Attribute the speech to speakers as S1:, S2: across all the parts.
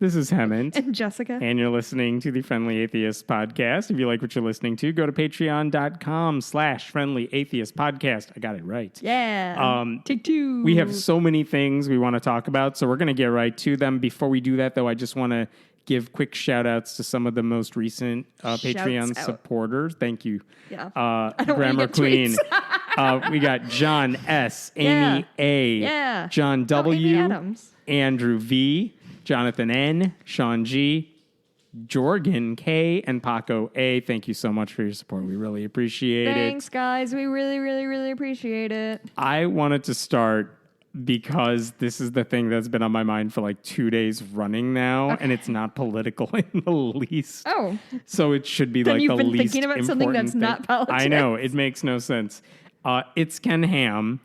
S1: This is Hemant.
S2: And Jessica.
S1: And you're listening to the Friendly Atheist Podcast. If you like what you're listening to, go to patreon.com/Friendly Atheist Podcast. I got it right.
S2: Yeah. Take two.
S1: We have so many things we want to talk about, so we're going to get right to them. Before we do that, though, I just want to give quick shout-outs to some of the most recent Patreon supporters. Thank you.
S2: Yeah.
S1: Grammar Queen. We got John S., Amy A., John W.,
S2: Amy Adams.
S1: Andrew V., Jonathan N., Sean G., Jorgen K., and Paco A. Thank you so much for your support. We really appreciate it.
S2: Thanks, guys. We really, really, really appreciate it.
S1: I wanted to start because this is the thing that's been on my mind for like 2 days running now, and it's not political in the least.
S2: Oh.
S1: So it should be
S2: then
S1: like
S2: you've
S1: the
S2: been
S1: least
S2: thinking about something that's
S1: thing.
S2: not politics.
S1: I know. It makes no sense. It's Ken Ham,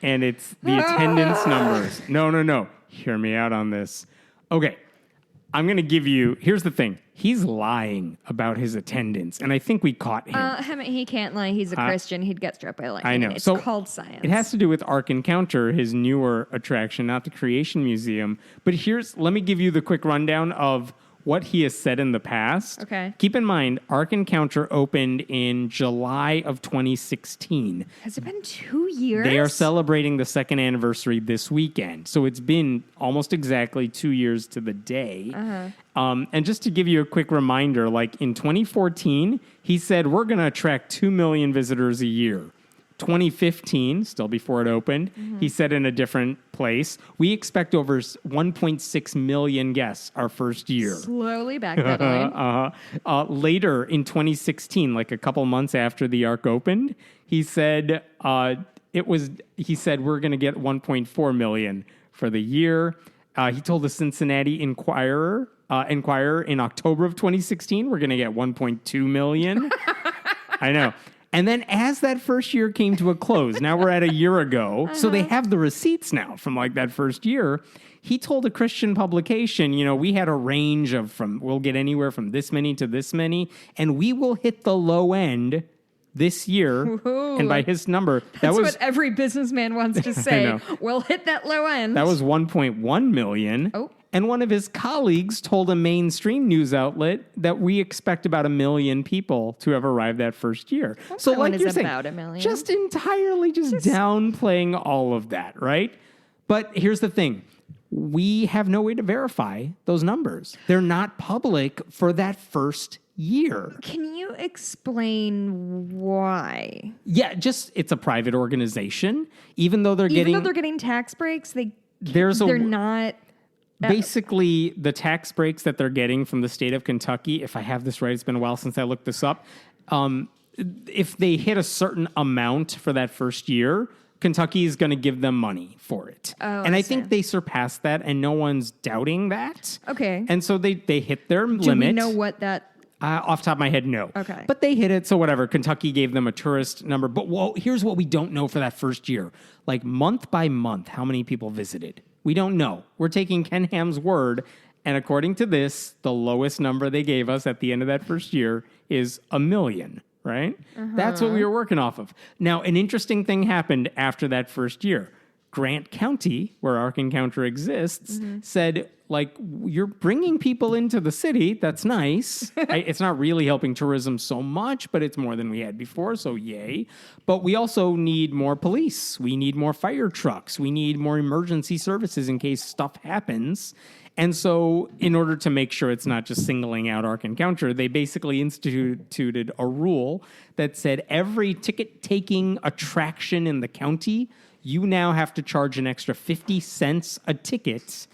S1: and it's the attendance numbers. No. Hear me out on this. Okay. I'm going to give you... Here's the thing. He's lying about his attendance, and I think we caught him.
S2: He can't lie. He's a Christian. He'd get struck by lightning.
S1: I know.
S2: It's
S1: so
S2: called science.
S1: It has to do with Ark Encounter, his newer attraction, not the Creation Museum. But let me give you the quick rundown of what he has said in the past.
S2: Okay.
S1: Keep in mind, Ark Encounter opened in July of 2016.
S2: Has it been 2 years?
S1: They are celebrating the second anniversary this weekend. So it's been almost exactly 2 years to the day. And just to give you a quick reminder, like in 2014, he said, we're going to attract 2 million visitors a year. 2015, still before it opened, he said in a different place, we expect over 1.6 million guests our first year.
S2: Slowly backpedaling.
S1: Later in 2016, like a couple months after the Ark opened, he said we're going to get 1.4 million for the year. He told the Cincinnati Enquirer in October of 2016, we're going to get 1.2 million. I know. And then as that first year came to a close, now we're at a year ago, so they have the receipts now from like that first year. He told a Christian publication, we had a range we'll get anywhere from this many to this many, and we will hit the low end this year.
S2: Ooh,
S1: and by his number,
S2: that's what every businessman wants to say. We'll hit that low end.
S1: That was 1.1 million.
S2: Oh.
S1: And one of his colleagues told a mainstream news outlet that we expect about 1 million people to have arrived that first year.
S2: So like you're saying, about 1 million.
S1: Just entirely downplaying all of that, right? But here's the thing. We have no way to verify those numbers. They're not public for that first year.
S2: Can you explain why?
S1: Yeah, it's a private organization. Even though they're
S2: getting tax breaks, they're not...
S1: Basically, the tax breaks that they're getting from the state of Kentucky, if I have this right, it's been a while since I looked this up. If they hit a certain amount for that first year, Kentucky is going to give them money for it. And I think they surpassed that, and no one's doubting that.
S2: Okay.
S1: And so they hit their limit.
S2: Do we know what that...
S1: Off the top of my head, no.
S2: Okay.
S1: But they hit it, so whatever. Kentucky gave them a tourist number. But here's what we don't know for that first year. Like month by month, how many people visited? We don't know. We're taking Ken Ham's word, and according to this, the lowest number they gave us at the end of that first year is 1 million, right? That's what we were working off of. Now, an interesting thing happened after that first year. Grant County, where Ark Encounter exists, said, you're bringing people into the city. That's nice. It's not really helping tourism so much, but it's more than we had before, so yay. But we also need more police. We need more fire trucks. We need more emergency services in case stuff happens. And so in order to make sure it's not just singling out Ark Encounter, they basically instituted a rule that said every ticket-taking attraction in the county, you now have to charge an extra 50 cents a ticket,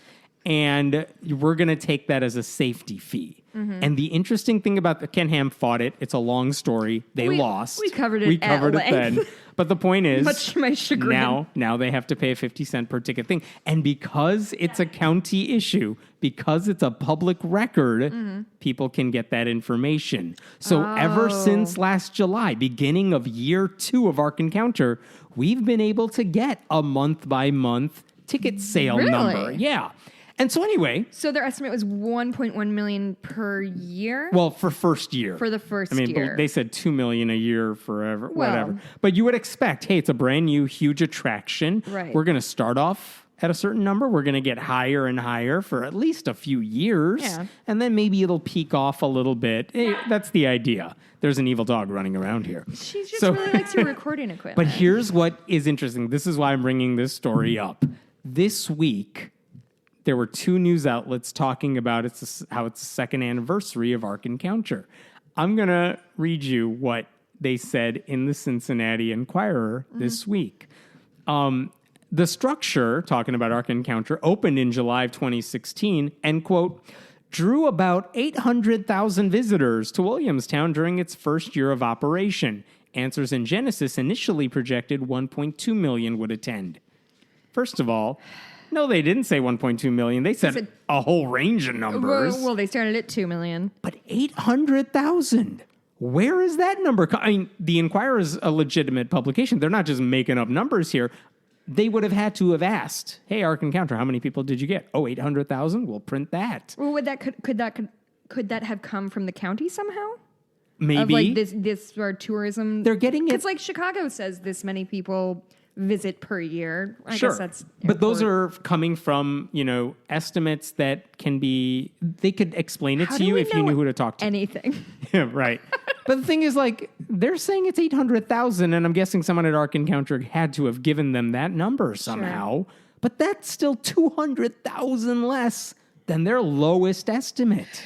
S1: and we're going to take that as a safety fee. And the interesting thing about Ken Ham fought it. It's a long story. They lost.
S2: We covered it
S1: then. But the point is,
S2: much to my chagrin,
S1: now they have to pay a 50 cent per ticket thing. And because it's a county issue, because it's a public record, people can get that information. So ever since last July, beginning of year 2 of Ark Encounter, we've been able to get a month-by-month ticket sale number. Yeah. And so anyway...
S2: So their estimate was 1.1 million per year?
S1: Well, for first year.
S2: For the first year.
S1: They said 2 million a year forever, whatever. But you would expect, hey, it's a brand new, huge attraction.
S2: Right.
S1: We're going to start off at a certain number. We're going to get higher and higher for at least a few years.
S2: Yeah.
S1: And then maybe it'll peak off a little bit. That's the idea. There's an evil dog running around here.
S2: She just really likes your recording equipment.
S1: But here's what is interesting. This is why I'm bringing this story up. This week, there were 2 news outlets talking about how it's the second anniversary of Ark Encounter. I'm going to read you what they said in the Cincinnati Enquirer this week. The structure, talking about Ark Encounter, opened in July of 2016 and, quote, drew about 800,000 visitors to Williamstown during its first year of operation. Answers in Genesis initially projected 1.2 million would attend. First of all, no, they didn't say 1.2 million. They said a whole range of numbers.
S2: Well, they started at 2 million.
S1: But 800,000. Where is that number? I mean, the Enquirer is a legitimate publication. They're not just making up numbers here. They would have had to have asked, hey, Ark Encounter, how many people did you get? Oh, 800,000? We'll print that.
S2: Well, could that have come from the county somehow?
S1: Maybe.
S2: Of like this tourism.
S1: They're getting it.
S2: It's like Chicago says this many people visit per year. I
S1: Sure.
S2: guess that's
S1: but those are coming from, estimates that they could explain it to you if you knew who to talk to.
S2: Anything.
S1: Yeah, right. But the thing is, they're saying it's 800,000, and I'm guessing someone at Ark Encounter had to have given them that number somehow. Sure. But that's still 200,000 less than their lowest estimate.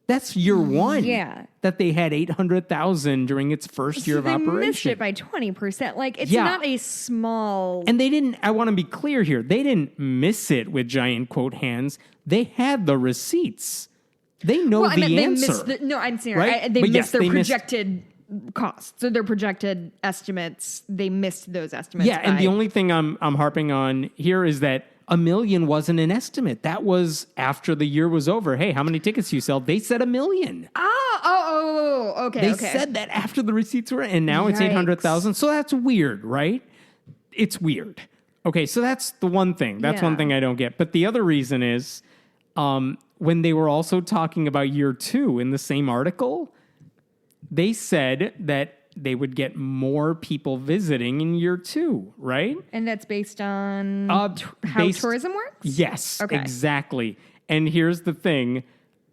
S1: That's year one.
S2: Yeah.
S1: That they had 800,000 during its first year of operation.
S2: They missed it by 20%. It's not a small...
S1: And I want to be clear here, they didn't miss it with giant quote hands. They had the receipts. They know the answer.
S2: I'm saying,
S1: right?
S2: They missed their projected costs. So their projected estimates, they missed those estimates.
S1: Yeah, and the only thing I'm harping on here is that $1 million wasn't an estimate. That was after the year was over. Hey, how many tickets do you sell? They said $1 million.
S2: Okay.
S1: They said that after the receipts were, and now it's 800,000. So that's weird, right? It's weird. Okay, so that's the one thing. That's one thing I don't get. But the other reason is when they were also talking about year 2 in the same article, they said that they would get more people visiting in year 2, right?
S2: And that's based on how tourism works?
S1: Yes, exactly. And here's the thing.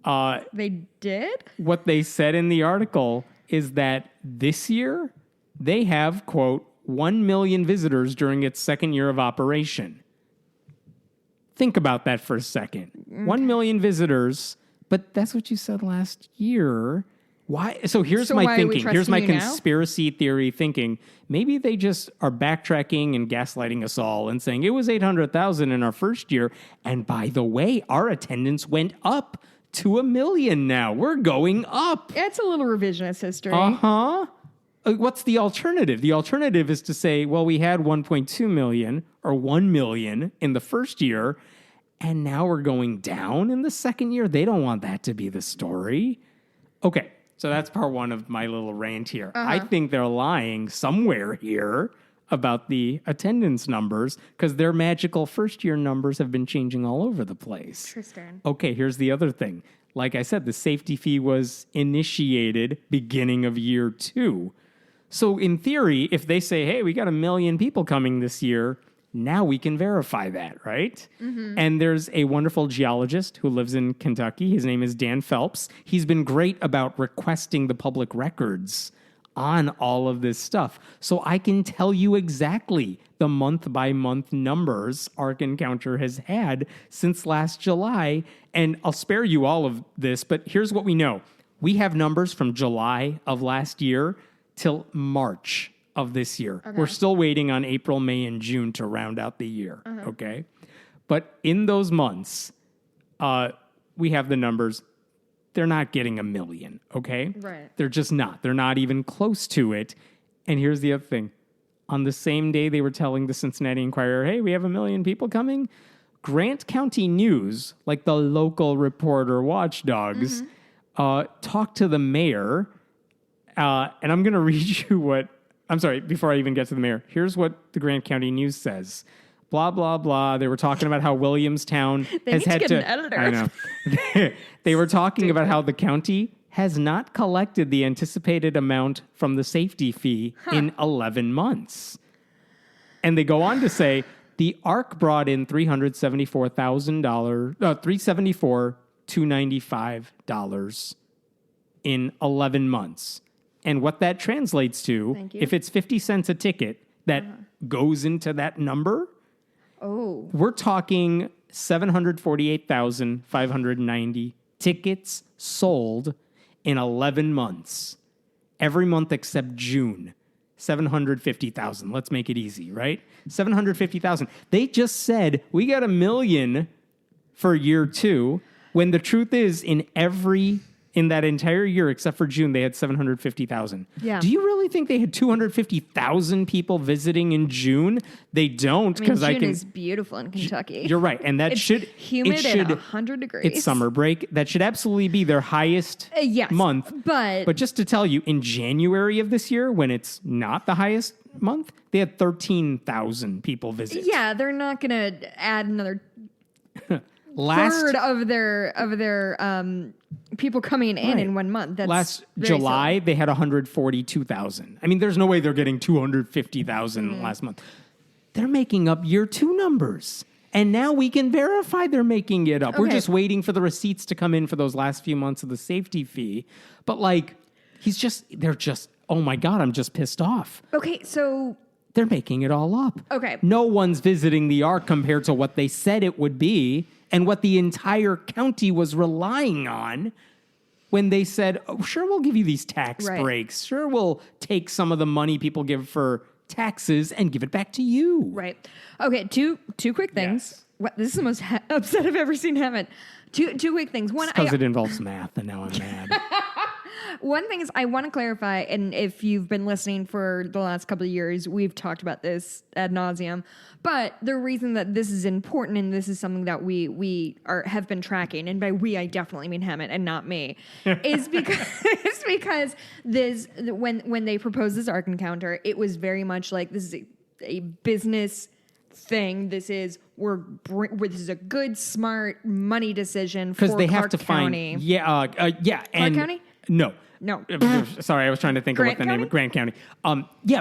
S2: They did?
S1: What they said in the article is that this year they have, quote, 1 million visitors during its second year of operation. Think about that for a second. 1 million visitors, but that's what you said last year. Why? So here's my thinking. Here's my conspiracy theory thinking. Maybe they just are backtracking and gaslighting us all and saying it was 800,000 in our first year. And by the way, our attendance went up to 1 million now. We're going up.
S2: It's a little revisionist history.
S1: Uh-huh. What's the alternative? The alternative is to say, well, we had 1.2 million or 1 million in the first year, and now we're going down in the second year. They don't want that to be the story. Okay. So that's part one of my little rant here. I think they're lying somewhere here about the attendance numbers because their magical first-year numbers have been changing all over the place.
S2: Interesting.
S1: Okay, here's the other thing. Like I said, the safety fee was initiated beginning of year 2. So in theory, if they say, hey, we got 1 million people coming this year, now we can verify that, right? Mm-hmm. And there's a wonderful geologist who lives in Kentucky. His name is Dan Phelps. He's been great about requesting the public records on all of this stuff. So I can tell you exactly the month-by-month numbers Ark Encounter has had since last July. And I'll spare you all of this, but here's what we know. We have numbers from July of last year till March of this year. Okay. We're still waiting on April, May, and June to round out the year, okay? But in those months, we have the numbers. They're not getting 1 million, okay?
S2: Right.
S1: They're just not. They're not even close to it. And here's the other thing. On the same day they were telling the Cincinnati Enquirer, hey, we have 1 million people coming, Grant County News, like the local reporter watchdogs, talked to the mayor, and I'm going to read you what... I'm sorry, before I even get to the mayor, here's what the Grant County News says. Blah, blah, blah. They were talking about how Williamstown has had to...
S2: an editor.
S1: I know. They were talking about how the county has not collected the anticipated amount from the safety fee in 11 months. And they go on to say, The Ark brought in $374,295 in 11 months. And what that translates to,
S2: Thank you.
S1: if it's 50 cents a ticket that goes into that number, we're talking 748,590 tickets sold in 11 months. Every month except June. 750,000. Let's make it easy, right? 750,000. They just said we got 1 million for year 2, when the truth is in that entire year except for June they had 750,000.
S2: Yeah.
S1: Do you really think they had 250,000 people visiting in June? They don't, because
S2: June is beautiful in Kentucky.
S1: You're right, and that
S2: it's
S1: should
S2: humid and 100 degrees.
S1: It's summer break. That should absolutely be their highest month.
S2: But
S1: just to tell you, in January of this year, when it's not the highest month, they had 13,000 people visit.
S2: Yeah, they're not going to add another third of their people coming in 1 month. That's
S1: last July, they had 142,000. I mean, there's no way they're getting 250,000 last month. They're making up year 2 numbers. And now we can verify they're making it up.
S2: Okay.
S1: We're just waiting for the receipts to come in for those last few months of the safety fee. But they're just, oh my God, I'm just pissed off.
S2: Okay, so
S1: They're making it all up.
S2: Okay.
S1: No one's visiting the Ark compared to what they said it would be and what the entire county was relying on when they said, oh, sure, we'll give you these tax breaks. Sure, we'll take some of the money people give for taxes and give it back to you.
S2: Right. Okay, two quick things.
S1: Yes.
S2: What, this is the most upset I've ever seen happen. Two quick things. One,
S1: because it involves math, and now I'm mad.
S2: One thing is I want to clarify, and if you've been listening for the last couple of years, we've talked about this ad nauseum. But the reason that this is important, and this is something that we have been tracking, and by we I definitely mean Hammett and not me, is because this when they proposed this Ark Encounter, it was very much like this is a business thing. This is this is a good, smart money decision for
S1: because they have
S2: Clark
S1: to
S2: County.
S1: find
S2: Clark County?
S1: No. Sorry, I was trying to think of what the
S2: Grant
S1: name of Grant County.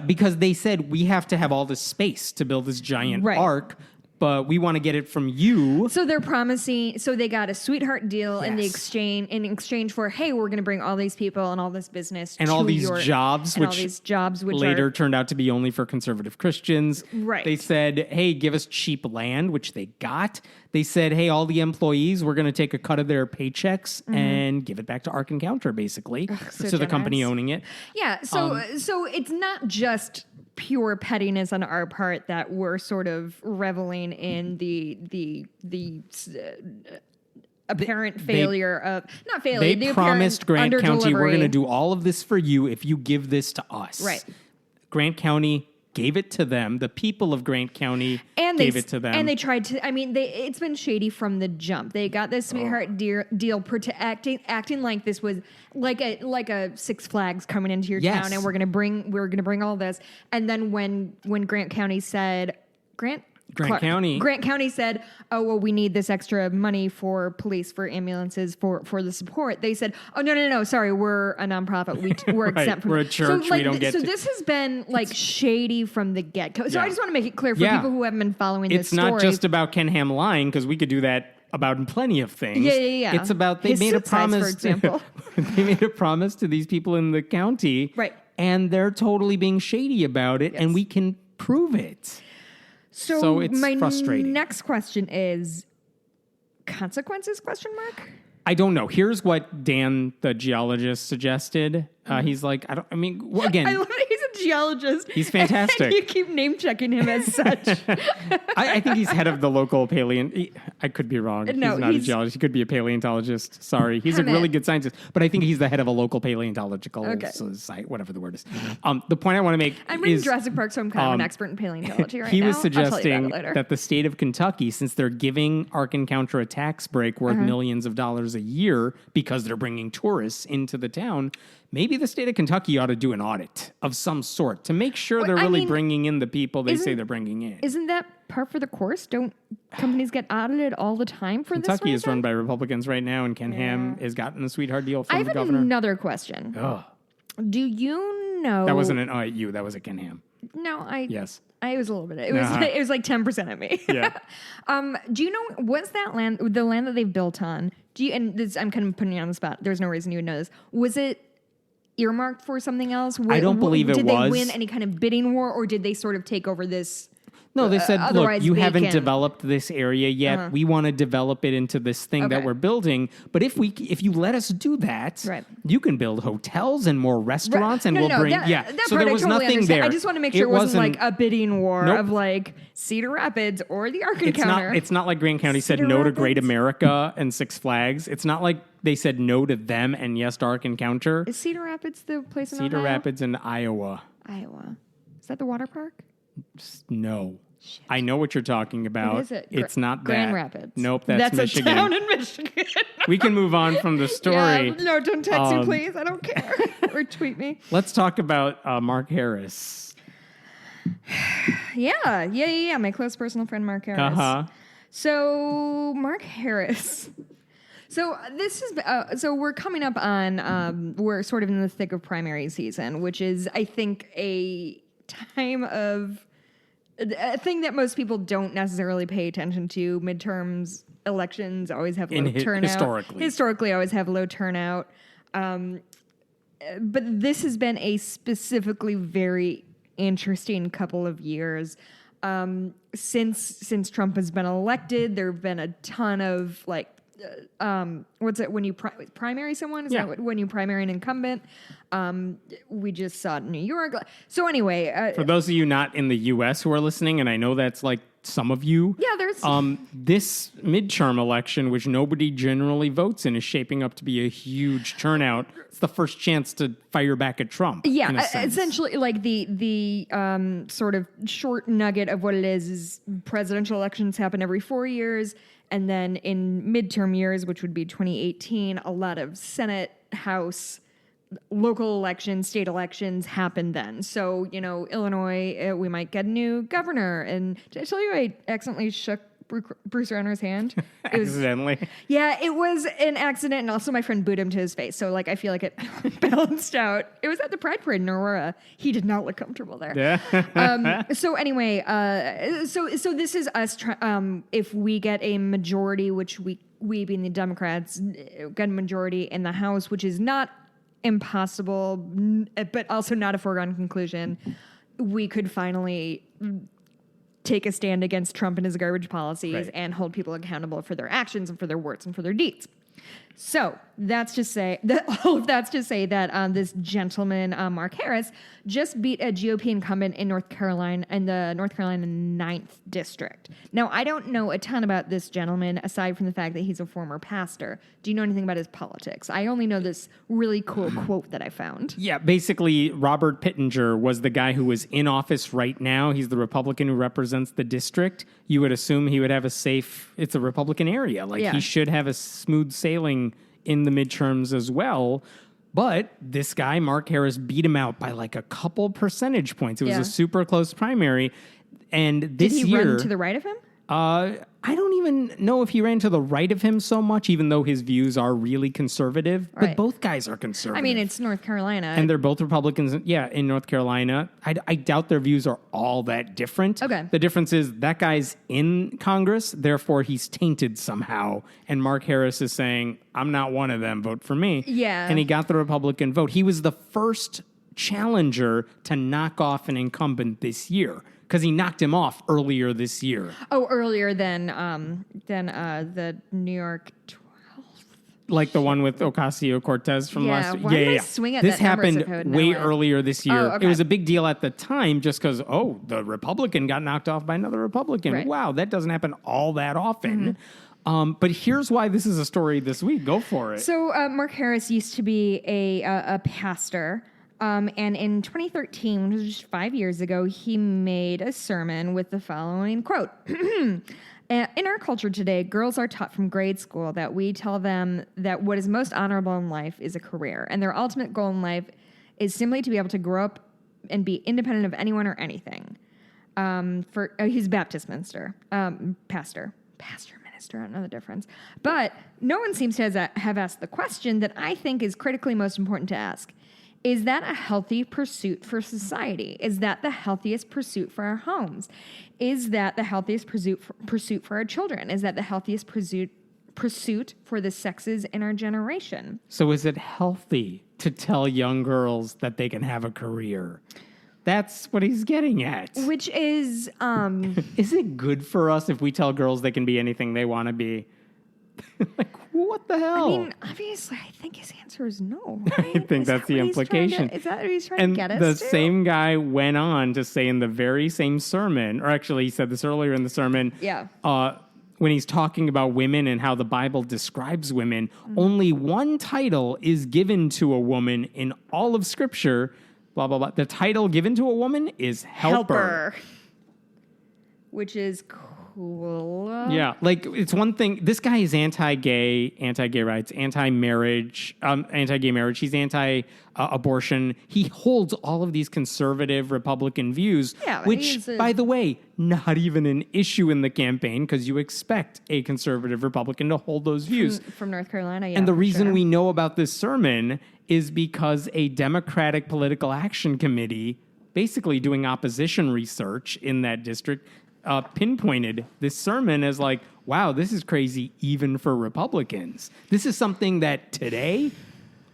S1: Because they said we have to have all this space to build this giant ark, but we want to get it from you.
S2: So they're promising. So they got a sweetheart deal in exchange for, hey, we're going to bring all these people and all this business
S1: and all these jobs, which later turned out to be only for conservative Christians.
S2: Right.
S1: They said, hey, give us cheap land, which they got. They said, hey, all the employees, we're going to take a cut of their paychecks and give it back to Ark Encounter, basically. So the company owning it.
S2: Yeah. So it's not just pure pettiness on our part that we're sort of reveling in the apparent failure of not failure.
S1: They promised Grant County, we're going to do all of this for you if you give this to us.
S2: Right.
S1: Grant County gave it to them. The people of Grant County gave it to them.
S2: And they tried to, it's been shady from the jump. They got this sweetheart deal acting like this was like a Six Flags coming into your town and we're going to bring all this. And then when Grant County said, Grant County said, oh, well, we need this extra money for police, for ambulances, for the support. They said, oh, no, sorry, we're a nonprofit. We're exempt from
S1: We're a church.
S2: So,
S1: we don't get
S2: so this has been shady from the get-go. So I just want to make it clear for people who haven't been following this story.
S1: It's not just about Ken Ham lying, because we could do that about plenty of things.
S2: Yeah.
S1: It's about they made a promise, for example. They made a promise to these people in the county.
S2: Right.
S1: And they're totally being shady about it, and we can prove it. So it's frustrating.
S2: Next question is consequences, ?
S1: I don't know. Here's what Dan, the geologist, suggested. He's like, again.
S2: I love it. He's a geologist.
S1: He's fantastic.
S2: And you keep name checking him as such.
S1: I think he's head of the local I could be wrong.
S2: No,
S1: he's not a geologist. He could be a paleontologist. Sorry. He's a really good scientist. But I think he's the head of a local paleontological site, whatever the word is. The point I want to make
S2: I'm reading Jurassic Park, so I'm kind of an expert in paleontology right now.
S1: He was suggesting that the state of Kentucky, since they're giving Ark Encounter a tax break worth millions of dollars a year because they're bringing tourists into the town, maybe the state of Kentucky ought to do an audit of some sort to make sure they're really bringing in the people they say they're bringing in.
S2: Isn't that par for the course? Don't companies get audited all the time for
S1: Kentucky
S2: this reason?
S1: is run by Republicans right now, and Ken Ham has gotten a sweetheart deal from the governor.
S2: I have another question.
S1: Oh.
S2: Do you know...
S1: That wasn't an at you. That was a Ken Ham. Yes.
S2: It was a little bit. It was it was like 10% of me.
S1: Yeah.
S2: Do you know what's that land? The land that they've built on? Do you? And this, I'm kind of putting you on the spot. There's no reason you would know this. Was it earmarked for something else?
S1: I don't believe it was.
S2: Did they win any kind of bidding war, or did they sort of take over this?
S1: No, they said, look,
S2: otherwise
S1: you haven't
S2: vacant.
S1: developed this area yet. We want to develop it into this thing that
S2: Okay.
S1: we're building. But if you let us do that,
S2: Right.
S1: you can build hotels and more restaurants, and we'll bring
S2: that
S1: So
S2: part
S1: there
S2: I
S1: was
S2: totally
S1: nothing
S2: understand.
S1: there.
S2: I just want to make sure it wasn't like a bidding war of like Cedar Rapids or the Ark Encounter.
S1: It's not like Grand County said
S2: Cedar
S1: no to
S2: Rapids?
S1: Great America and Six Flags. It's not like they said no to them and yes to Ark Encounter.
S2: Is Cedar Rapids the place in
S1: Cedar
S2: Ohio?
S1: Rapids in Iowa.
S2: Iowa. Is that the water park?
S1: No. I know what you're talking about.
S2: What is it?
S1: It's not
S2: Grand
S1: that.
S2: Rapids.
S1: Nope, that's Michigan.
S2: a town in Michigan.
S1: We can move on from the story.
S2: Yeah, no, don't text me, please. I don't care. Or tweet me.
S1: Let's talk about Mark Harris.
S2: Yeah. My close personal friend, Mark Harris.
S1: Uh-huh.
S2: So, Mark Harris. So this is so we're coming up on we're sort of in the thick of primary season, which is I think a time of a thing that most people don't necessarily pay attention to. Midterms, elections always have low turnout. Historically, always have low turnout. But this has been a specifically very interesting couple of years. Since Trump has been elected, there have been a ton of like, what's it when you primary someone? Is that when you primary an incumbent? We just saw it in New York. So anyway,
S1: for those of you not in the U.S. who are listening, and I know that's like some of you.
S2: Yeah, there's
S1: this midterm election, which nobody generally votes in, is shaping up to be a huge turnout. It's the first chance to fire back at Trump.
S2: Yeah, essentially, like the sort of short nugget of what it is presidential elections happen every 4 years, and then in midterm years, which would be 2018, a lot of Senate, House, local elections, state elections happen then. So, Illinois, we might get a new governor. And did I tell you I accidentally shook Bruce Rauner's hand?
S1: Accidentally?
S2: Yeah, it was an accident. And also my friend booed him to his face. So, I feel like it balanced out. It was at the Pride Parade in Aurora. He did not look comfortable there.
S1: Yeah.
S2: So anyway, so this is us, if we get a majority, which we being the Democrats, get a majority in the House, which is not impossible, but also not a foregone conclusion, we could finally take a stand against Trump and his garbage policies and hold people accountable for their actions and for their words and for their deeds. So that's to say that all of that's to say that this gentleman, Mark Harris, just beat a GOP incumbent in North Carolina, in the North Carolina 9th district. Now, I don't know a ton about this gentleman aside from the fact that he's a former pastor. Do you know anything about his politics? I only know this really cool quote that I found.
S1: Yeah, basically, Robert Pittenger was the guy who was in office right now. He's the Republican who represents the district. You would assume he would have it's a Republican area. He should have a smooth sailing in the midterms as well. But this guy, Mark Harris, beat him out by a couple percentage points. It was a super close primary. And this
S2: year... Did he run to the right of him?
S1: I don't even know if he ran to the right of him so much, even though his views are really conservative. Right. But both guys are conservative.
S2: I mean, it's North Carolina.
S1: And they're both Republicans, in North Carolina. I doubt their views are all that different.
S2: Okay.
S1: The difference is that guy's in Congress, therefore he's tainted somehow. And Mark Harris is saying, I'm not one of them, vote for me.
S2: Yeah.
S1: And he got the Republican vote. He was the first challenger to knock off an incumbent this year. Because he knocked him off earlier this year.
S2: Oh, earlier than the New York 12th?
S1: Like the one with Ocasio-Cortez from last year?
S2: Why did I swing at
S1: this
S2: that number
S1: happened
S2: so code?
S1: way earlier this year.
S2: Okay.
S1: It was a big deal at the time just because, the Republican got knocked off by another Republican.
S2: Right.
S1: Wow, that doesn't happen all that often. Mm-hmm. But here's why this is a story this week. Go for it.
S2: So Mark Harris used to be a pastor. And in 2013, which was just 5 years ago, he made a sermon with the following quote. In our culture today, girls are taught from grade school that we tell them that what is most honorable in life is a career. And their ultimate goal in life is simply to be able to grow up and be independent of anyone or anything. He's a Baptist minister, pastor, minister, I don't know the difference. But no one seems to have asked the question that I think is critically most important to ask. Is that a healthy pursuit for society? Is that the healthiest pursuit for our homes? Is that the healthiest pursuit for our children? Is that the healthiest pursuit for the sexes in our generation?
S1: So is it healthy to tell young girls that they can have a career? That's what he's getting at.
S2: Which is...
S1: Is it good for us if we tell girls they can be anything they want to be? Like, what the hell?
S2: I mean, obviously, I think his answer is no, right?
S1: I think that's the implication.
S2: Is that what he's trying
S1: And
S2: to get us
S1: the
S2: to?
S1: same guy went on to say in the very same sermon, or actually he said this earlier in the sermon,
S2: Yeah.
S1: When he's talking about women and how the Bible describes women, only one title is given to a woman in all of Scripture, blah, blah, blah. The title given to a woman is helper.
S2: Which is cool.
S1: Yeah, like it's one thing. This guy is anti-gay rights, anti-marriage, anti-gay marriage. He's anti-abortion. He holds all of these conservative Republican views,
S2: Yeah,
S1: which, by the way, not even an issue in the campaign because you expect a conservative Republican to hold those views.
S2: From North Carolina, yeah.
S1: And the
S2: for
S1: reason
S2: sure.
S1: we know about this sermon is because a Democratic Political Action Committee, basically doing opposition research in that district, pinpointed this sermon as like, wow, this is crazy even for Republicans. This is something that today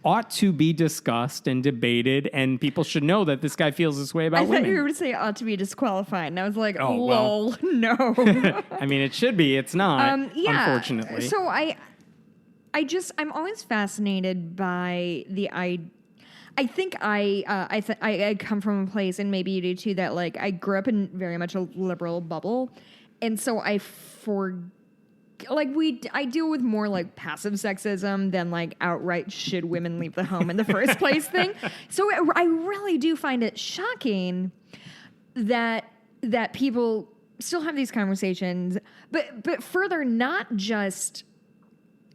S1: ought to be discussed and debated, and people should know that this guy feels this way about
S2: I
S1: women.
S2: thought you were going to say ought to be disqualified, and I was like,
S1: Oh,
S2: lol,
S1: well.
S2: no.
S1: I mean, it should be. It's not, unfortunately.
S2: So I'm always fascinated by the I think I come from a place, and maybe you do too, that like I grew up in very much a liberal bubble, and so I deal with more like passive sexism than like outright should women leave the home in the first place thing. So I really do find it shocking that people still have these conversations, but further, not just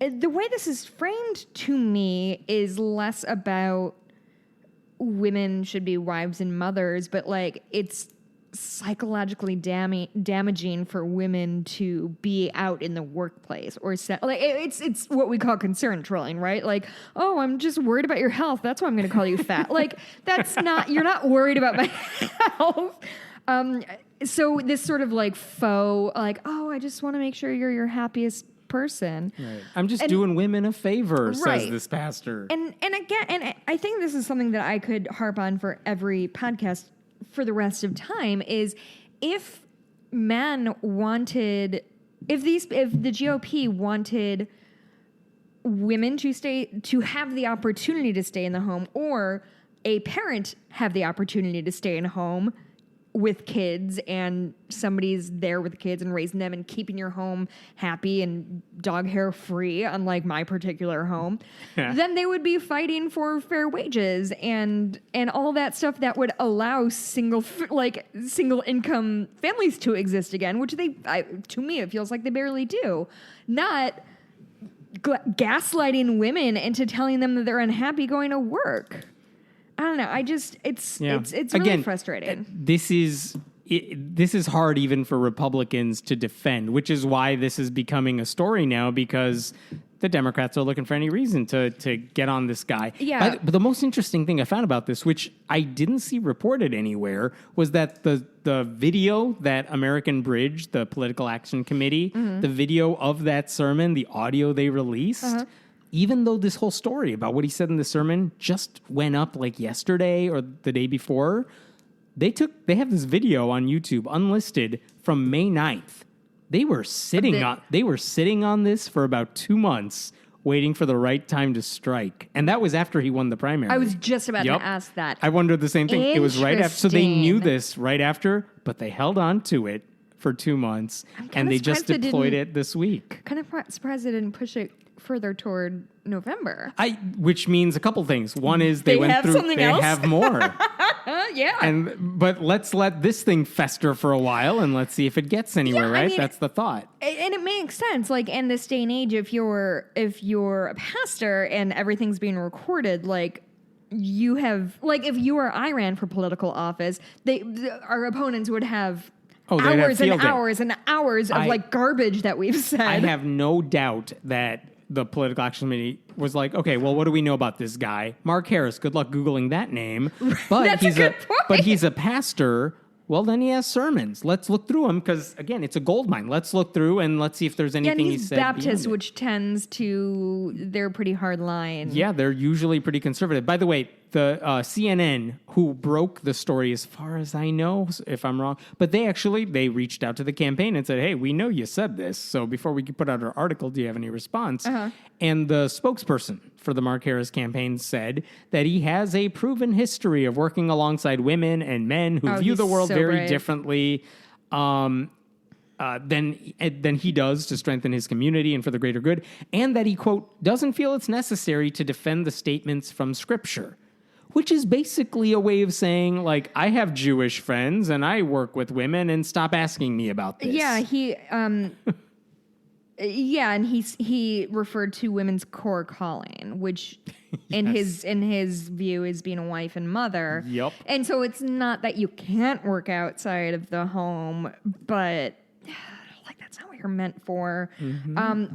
S2: the way this is framed to me is less about women should be wives and mothers, but like it's psychologically damaging for women to be out in the workplace or like it's what we call concern trolling, right? Like, oh, I'm just worried about your health, that's why I'm going to call you fat. Like, that's not, you're not worried about my health. So this sort of like faux, like, oh, I just want to make sure you're your happiest person.
S1: Right. I'm just doing women a favor,
S2: Right.
S1: says this pastor.
S2: And again, and I think this is something that I could harp on for every podcast for the rest of time, is if men wanted, if the GOP wanted women to have the opportunity to stay in the home, or a parent have the opportunity to stay in a home with kids, and somebody's there with the kids and raising them and keeping your home happy and dog hair free, unlike my particular home, then they would be fighting for fair wages and all that stuff that would allow single income families to exist again, which to me, it feels like they barely do. Not gaslighting women into telling them that they're unhappy going to work. I don't know. It's really
S1: Again,
S2: frustrating.
S1: This is hard even for Republicans to defend, which is why this is becoming a story now, because the Democrats are looking for any reason to get on this guy.
S2: Yeah.
S1: But the most interesting thing I found about this, which I didn't see reported anywhere, was that the video that American Bridge, the Political Action Committee, the video of that sermon, the audio they released, even though this whole story about what he said in the sermon just went up like yesterday or the day before, they have this video on YouTube unlisted from May 9th. They were sitting on this for about 2 months, waiting for the right time to strike. And that was after he won the primary.
S2: I was just about to ask that.
S1: I wondered the same thing. It was right after. So they knew this right after, but they held on to it for 2 months, and they just deployed it this week.
S2: Kind of surprised they didn't push it further toward November.
S1: Which means a couple things. One is they went
S2: have
S1: through.
S2: something
S1: They
S2: else?
S1: have more.
S2: Yeah.
S1: But let's let this thing fester for a while and let's see if it gets anywhere.
S2: Yeah,
S1: right?
S2: I mean,
S1: That's the thought.
S2: And it makes sense. Like, in this day and age, if you're a pastor and everything's being recorded, like, you have, like, if you or I ran for political office, our opponents would have hours and hours and hours of like garbage that we've said.
S1: I have no doubt that the political action committee was like, okay, well, what do we know about this guy? Mark Harris. Good luck Googling that name. But
S2: That's a good point.
S1: But he's a pastor. Well, then he has sermons. Let's look through them because, again, it's a gold mine. Let's look through and let's see if there's anything
S2: and
S1: he
S2: he's
S1: said.
S2: Baptist, which tends to, they're pretty hard line.
S1: Yeah, they're usually pretty conservative. By the way, the CNN, who broke the story as far as I know, if I'm wrong, but they reached out to the campaign and said, hey, we know you said this, so before we could put out our article, do you have any response? And the spokesperson for the Mark Harris campaign said that he has a proven history of working alongside women and men who view the world very differently than he does to strengthen his community and for the greater good, and that he, quote, doesn't feel it's necessary to defend the statements from Scripture. Which is basically a way of saying, like, I have Jewish friends and I work with women and stop asking me about this.
S2: Yeah, and he referred to women's core calling, which in his view is being a wife and mother.
S1: Yep.
S2: And so it's not that you can't work outside of the home, but that's not what you're meant for.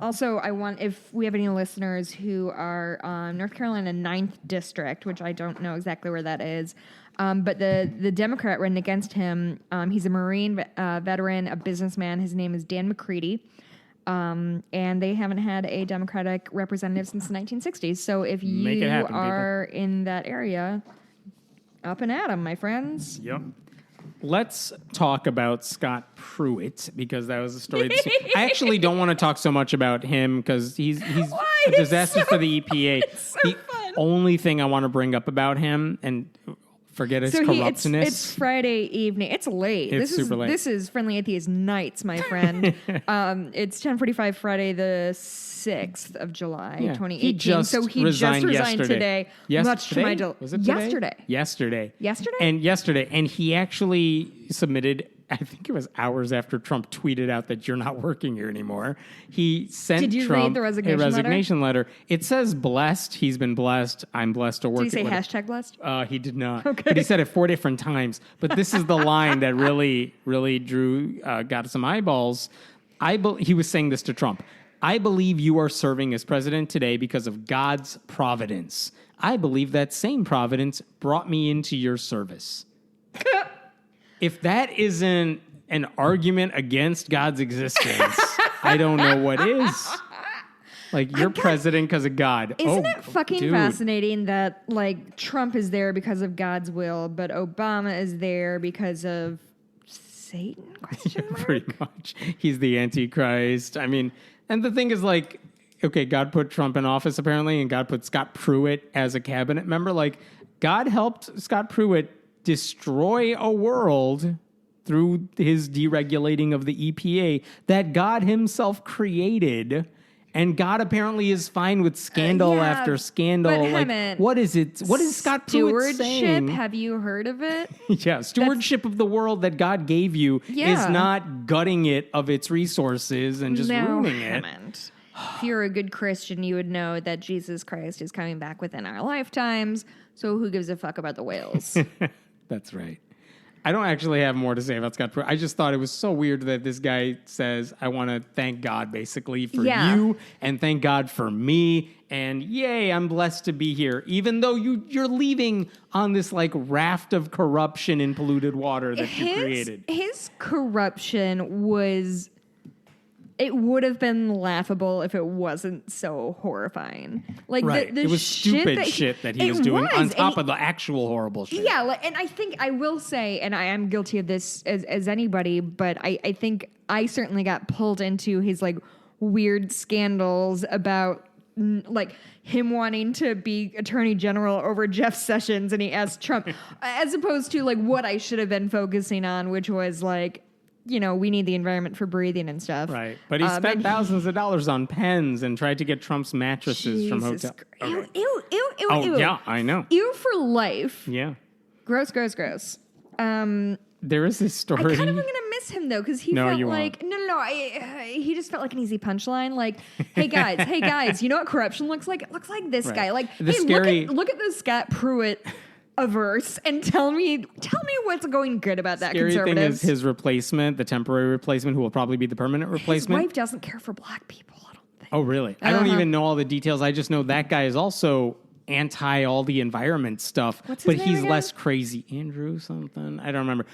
S2: Also, if we have any listeners who are North Carolina 9th District, which I don't know exactly where that is, but the Democrat running against him, he's a Marine veteran, a businessman. His name is Dan McCready. And they haven't had a Democratic representative since the 1960s. So if you are in that area, up and at 'em, my friends.
S1: Yep. Let's talk about Scott Pruitt, because that was a story. I actually don't want to talk so much about him because he's a disaster for the EPA. The only thing I want to bring up about him, and forget his corruptness.
S2: It's Friday evening. It's late.
S1: It's super late.
S2: This is Friendly Atheist nights, my friend. It's 10:45 Friday the 6th of July, 2018.
S1: He just resigned
S2: today. Much to my
S1: Was it today? Yesterday. And he actually submitted, I think it was hours after Trump tweeted out that you're not working here anymore. He sent
S2: Did you
S1: Trump
S2: read the
S1: a resignation letter. It says blessed. He's been blessed. I'm blessed to work.
S2: Did he say hashtag blessed?
S1: He did not.
S2: Okay.
S1: But he said it 4 different times. But this is the line that really got some eyeballs. He was saying this to Trump. I believe you are serving as president today because of God's providence. I believe that same providence brought me into your service. If that isn't an argument against God's existence, I don't know what is. Like, you're president because of God.
S2: Isn't it fucking fascinating that, like, Trump is there because of God's will, but Obama is there because of Satan? Question mark?
S1: Pretty much. He's the Antichrist. I mean, and the thing is, like, okay, God put Trump in office, apparently, and God put Scott Pruitt as a cabinet member. Like, God helped Scott Pruitt destroy a world through his deregulating of the EPA that God himself created. And God apparently is fine with scandal after scandal. Like, what is it? What is Scott Pruitt saying?
S2: Stewardship, have you heard of it?
S1: Yeah, stewardship of the world that God gave you is not gutting it of its resources and just ruining it.
S2: If you're a good Christian, you would know that Jesus Christ is coming back within our lifetimes. So who gives a fuck about the whales?
S1: That's right. I don't actually have more to say about Scott Pruitt. I just thought it was so weird that this guy says, I want to thank God basically for you and thank God for me. And yay, I'm blessed to be here. Even though you're leaving on this like raft of corruption and polluted water that you created.
S2: His corruption was... It would have been laughable if it wasn't so horrifying. Like
S1: it was stupid shit that he was doing on top of the actual horrible shit.
S2: Yeah, and I think I will say, and I am guilty of this as anybody, but I think I certainly got pulled into his like weird scandals about like him wanting to be attorney general over Jeff Sessions, and he asked Trump, as opposed to like what I should have been focusing on, which was like, you know, we need the environment for breathing and stuff.
S1: Right. But he spent thousands of dollars on pens and tried to get Trump's mattresses from hotels.
S2: Ew.
S1: Yeah, I know.
S2: Ew for life.
S1: Yeah.
S2: Gross.
S1: There is this story.
S2: I kind of am going to miss him, though, because he felt like... No. He just felt like an easy punchline. Like, hey, guys, you know what corruption looks like? It looks like this guy. Like, look at the Scott Pruitt... averse and tell me what's going good about that
S1: Scary
S2: conservative.
S1: Thing is his replacement, the temporary replacement, who will probably be the permanent replacement.
S2: His wife doesn't care for black people, I don't
S1: Oh, really? I don't even know all the details. I just know that guy is also anti all the environment stuff,
S2: What's his
S1: but
S2: name
S1: he's
S2: again?
S1: less crazy. Andrew something? I don't remember.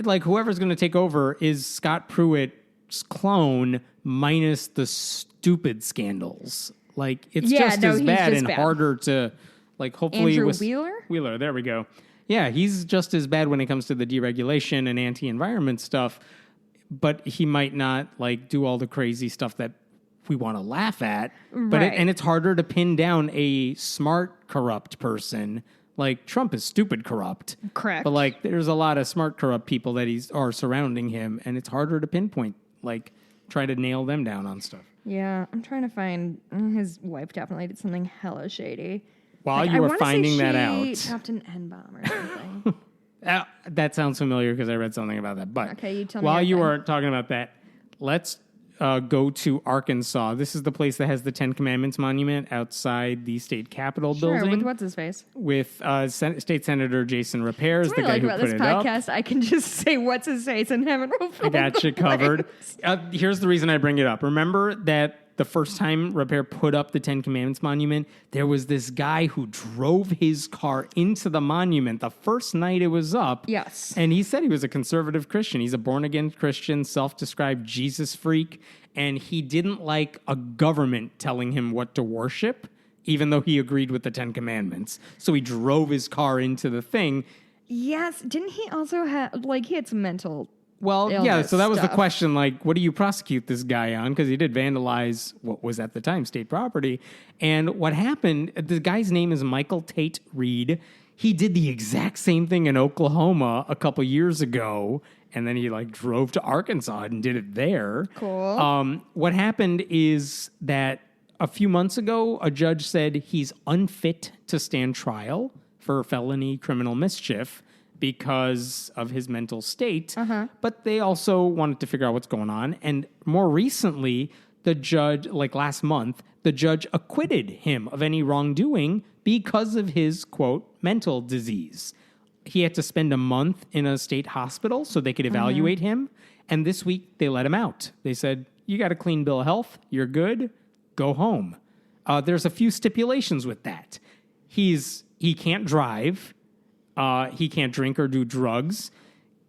S1: Like whoever's going to take over is Scott Pruitt's clone minus the stupid scandals. Like it's just
S2: no,
S1: as
S2: he's
S1: bad
S2: just
S1: and
S2: bad.
S1: harder to like hopefully
S2: Andrew
S1: with
S2: Wheeler?
S1: Wheeler, there we go. Yeah, he's just as bad when it comes to the deregulation and anti-environment stuff, but he might not like do all the crazy stuff that we want to laugh at. But
S2: Right.
S1: and it's harder to pin down a smart corrupt person. Like Trump is stupid corrupt.
S2: Correct.
S1: But like there's a lot of smart corrupt people that are surrounding him, and it's harder to pinpoint, like try to nail them down on stuff.
S2: Yeah, I'm trying to find his wife. Definitely did something hella shady.
S1: While
S2: Like, I
S1: you were
S2: wanna say
S1: finding that
S2: she
S1: out,
S2: dropped an N-bomb or something.
S1: that sounds familiar because I read something about that. But
S2: Okay, you tell me
S1: while you
S2: everything.
S1: were talking about that, let's go to Arkansas. This is the place that has the Ten Commandments monument outside the state capitol
S2: Sure,
S1: building.
S2: with what's his face?
S1: With State Senator Jason Rapere,
S2: What
S1: the
S2: I
S1: guy
S2: like
S1: who
S2: about
S1: put
S2: this
S1: it up.
S2: podcast, I can just say what's his face and have it roll.
S1: I got you covered. Here's the reason I bring it up. Remember that the first time Rapere put up the Ten Commandments monument, there was this guy who drove his car into the monument the first night it was up.
S2: Yes.
S1: And he said he was a conservative Christian. He's a born-again Christian, self-described Jesus freak, and he didn't like a government telling him what to worship, even though he agreed with the Ten Commandments. So he drove his car into the thing.
S2: Yes, didn't he also have he had some mental?
S1: Well, yeah,
S2: illness
S1: so that was the
S2: stuff.
S1: question, like, what do you prosecute this guy on? Because he did vandalize what was at the time state property. And what happened, the guy's name is Michael Tate Reed. He did the exact same thing in Oklahoma a couple years ago, and then he, like, drove to Arkansas and did it there.
S2: Cool.
S1: What happened is that a few months ago, a judge said he's unfit to stand trial for felony criminal mischief because of his mental state. But they also wanted to figure out what's going on. And more recently, the judge, like last month, the judge acquitted him of any wrongdoing because of his, quote, mental disease. He had to spend a month in a state hospital so they could evaluate him. And this week, they let him out. They said, you got a clean bill of health. You're good. Go home. There's a few stipulations with that. He can't drive. He can't drink or do drugs.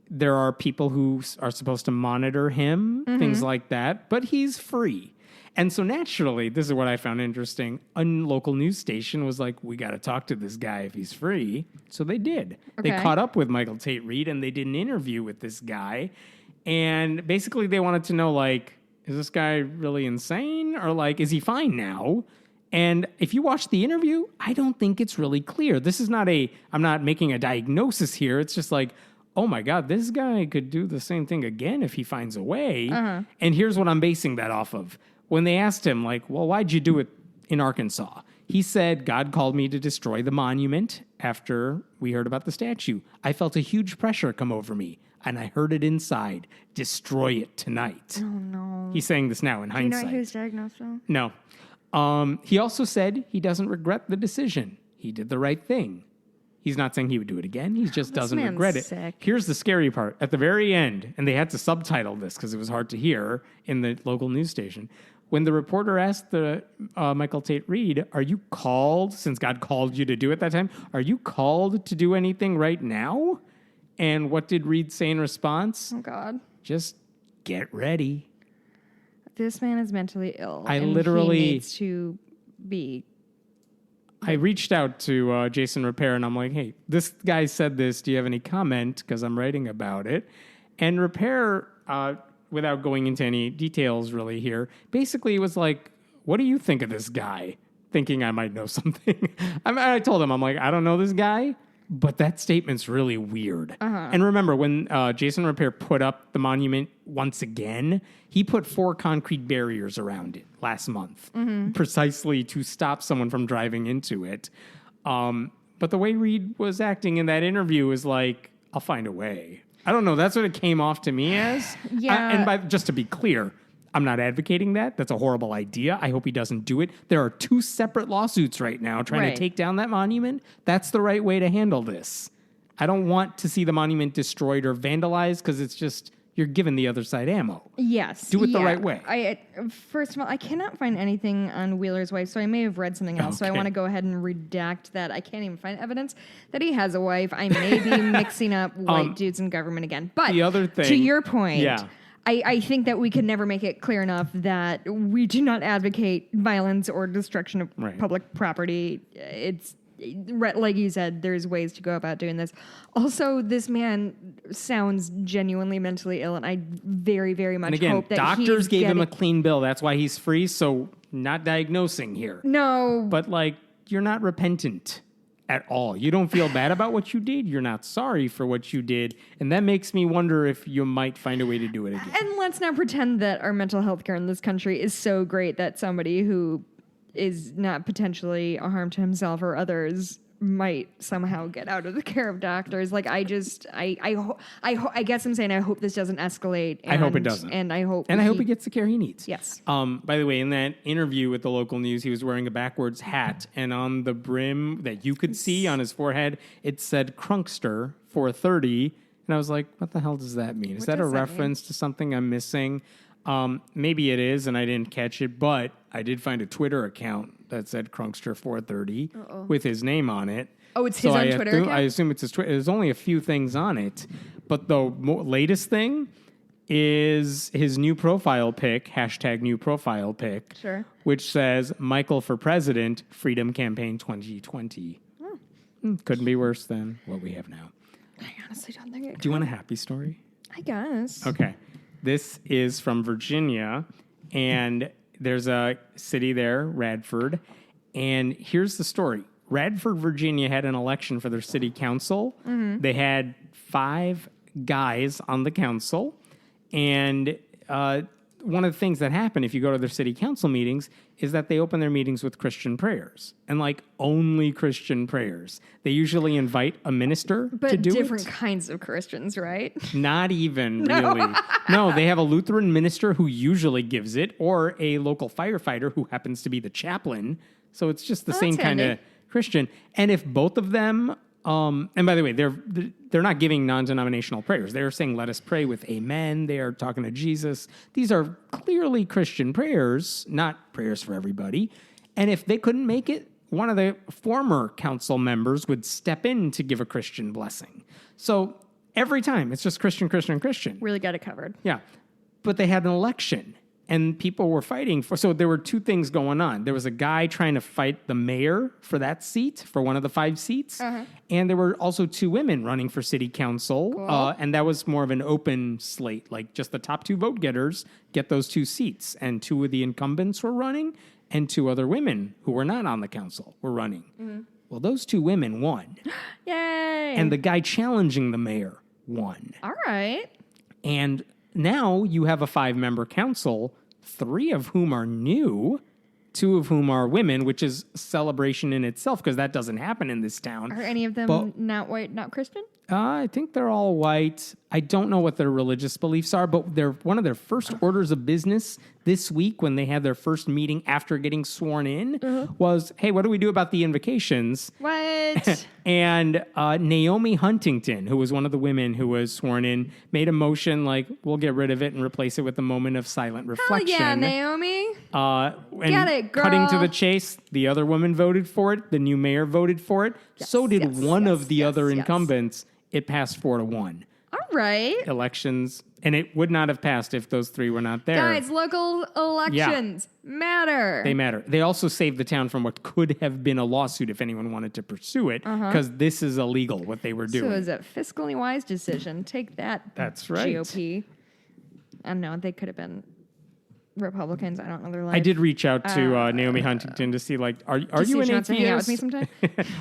S1: There are people who are supposed to monitor him, things like that, but he's free. And so naturally, this is what I found interesting. A local news station was like, we got to talk to this guy if he's free. So they did. They
S2: Okay.
S1: caught up with Michael Tate Reed and they did an interview with this guy. And basically they wanted to know, like, is this guy really insane? Or like, is he fine now? And if you watch the interview, I don't think it's really clear. This is not I'm not making a diagnosis here. It's just like, oh my God, this guy could do the same thing again if he finds a way. And here's what I'm basing that off of. When they asked him, like, well, why'd you do it in Arkansas? He said, God called me to destroy the monument after we heard about the statue. I felt a huge pressure come over me, and I heard it inside. Destroy it tonight.
S2: Oh no.
S1: He's saying this now in
S2: Do you know
S1: hindsight.
S2: he was diagnosed though?
S1: No. He also said he doesn't regret the decision. He did the right thing. He's not saying he would do it again. He just doesn't
S2: man's
S1: regret it.
S2: sick.
S1: Here's the scary part. At the very end, and they had to subtitle this because it was hard to hear in the local news station. When the reporter asked Michael Tate Reed, are you called, since God called you to do it that time, are you called to do anything right now? And what did Reed say in response?
S2: Oh God.
S1: Just get ready.
S2: This man is mentally ill.
S1: I
S2: and
S1: literally-
S2: he needs to be.
S1: I reached out to Jason Rapere and I'm like, hey, this guy said this. Do you have any comment? Because I'm writing about it. And Rapere, without going into any details really here, basically was like, what do you think of this guy? Thinking I might know something. I told him, I'm like, I don't know this guy, but that statement's really weird. And remember, when Jason Rapere put up the monument once again, he put 4 concrete barriers around it last month, precisely to stop someone from driving into it. But the way Reed was acting in that interview is like, I'll find a way. I don't know. That's what it came off to me as.
S2: Yeah.
S1: Just to be clear, I'm not advocating that. That's a horrible idea. I hope he doesn't do it. There are 2 separate lawsuits right now trying
S2: Right.
S1: to take down that monument. That's the right way to handle this. I don't want to see the monument destroyed or vandalized because it's just you're giving the other side ammo.
S2: Yes.
S1: Do it the right way.
S2: First of all, I cannot find anything on Wheeler's wife, so I may have read something else. So I
S1: Okay.
S2: want to go ahead and redact that. I can't even find evidence that he has a wife. I may be mixing up white dudes in government again. But
S1: the other thing,
S2: to your point,
S1: yeah.
S2: I think that we can never make it clear enough that we do not advocate violence or destruction of public property. It's like you said, there's ways to go about doing this. Also, this man sounds genuinely mentally ill, and I very, very much hope that
S1: doctors gave him a clean bill. That's why he's free. So not diagnosing here.
S2: No.
S1: But like, you're not repentant at all. You don't feel bad about what you did. You're not sorry for what you did. And that makes me wonder if you might find a way to do it again.
S2: And let's not pretend that our mental health care in this country is so great that somebody who is not potentially a harm to himself or others might somehow get out of the care of doctors. Like, I guess I'm saying I hope this doesn't escalate.
S1: I hope it doesn't.
S2: And I hope
S1: he gets the care he needs.
S2: Yes.
S1: By the way, in that interview with the local news, he was wearing a backwards hat, and on the brim that you could see on his forehead, it said Crunkster 430. And I was like, what the hell does that mean? Is that a reference to something I'm missing? Maybe it is, and I didn't catch it, but I did find a Twitter account that said Crunkster 430 with his name on it.
S2: Oh, it's his own Twitter account?
S1: I assume it's his Twitter. There's only a few things on it, but the latest thing is his new profile pic, hashtag new profile pic, which says Michael for President, Freedom Campaign 2020. Couldn't be worse than what we have now.
S2: I honestly don't think it could.
S1: Do you want a happy story?
S2: I guess.
S1: Okay. This is from Virginia, and there's a city there, Radford. And here's the story. Radford, Virginia had an election for their city council. Mm-hmm. They had 5 guys on the council. And one of the things that happen if you go to their city council meetings is that they open their meetings with Christian prayers. And like only Christian prayers. They usually invite a minister to do it.
S2: But different kinds of Christians, right?
S1: Not even really. No, they have a Lutheran minister who usually gives it, or a local firefighter who happens to be the chaplain. So it's just the same kind of Christian. And if both of them, and by the way, they're not giving non-denominational prayers. They're saying, let us pray with amen. They are talking to Jesus. These are clearly Christian prayers, not prayers for everybody. And if they couldn't make it, one of the former council members would step in to give a Christian blessing. So every time, it's just Christian, Christian, Christian.
S2: Really got it covered.
S1: Yeah. But they had an election, and people were fighting for... So there were 2 things going on. There was a guy trying to fight the mayor for that seat, for one of the 5 seats. Uh-huh. And there were also 2 women running for city council. Cool. And that was more of an open slate. Like, just the top 2 vote getters get those 2 seats. And 2 of the incumbents were running, and 2 other women who were not on the council were running. Mm-hmm. Well, those 2 women won.
S2: Yay!
S1: And the guy challenging the mayor won.
S2: All right.
S1: And now you have a 5-member council, 3 of whom are new, 2 of whom are women, which is a celebration in itself because that doesn't happen in this town.
S2: Are any of them not white, not Christian?
S1: I think they're all white. I don't know what their religious beliefs are, but one of their first orders of business this week when they had their first meeting after getting sworn in was, hey, what do we do about the invocations?
S2: What?
S1: And Naomi Huntington, who was one of the women who was sworn in, made a motion like, we'll get rid of it and replace it with a moment of silent reflection.
S2: Hell yeah, Naomi.
S1: Get
S2: it, girl.
S1: Cutting to the chase, the other woman voted for it. The new mayor voted for it.
S2: Yes,
S1: so did one of the other incumbents. It passed 4-1.
S2: All right.
S1: Elections. And it would not have passed if those 3 were not there.
S2: Guys, local elections matter.
S1: They matter. They also saved the town from what could have been a lawsuit if anyone wanted to pursue it, because this is illegal, what they were doing.
S2: So it was a fiscally wise decision. Take that,
S1: That's right.
S2: GOP. I don't know. They could have been Republicans. I don't know their life.
S1: I did reach out to Naomi Huntington to see, like, are you an atheist?
S2: To hang out with me sometime?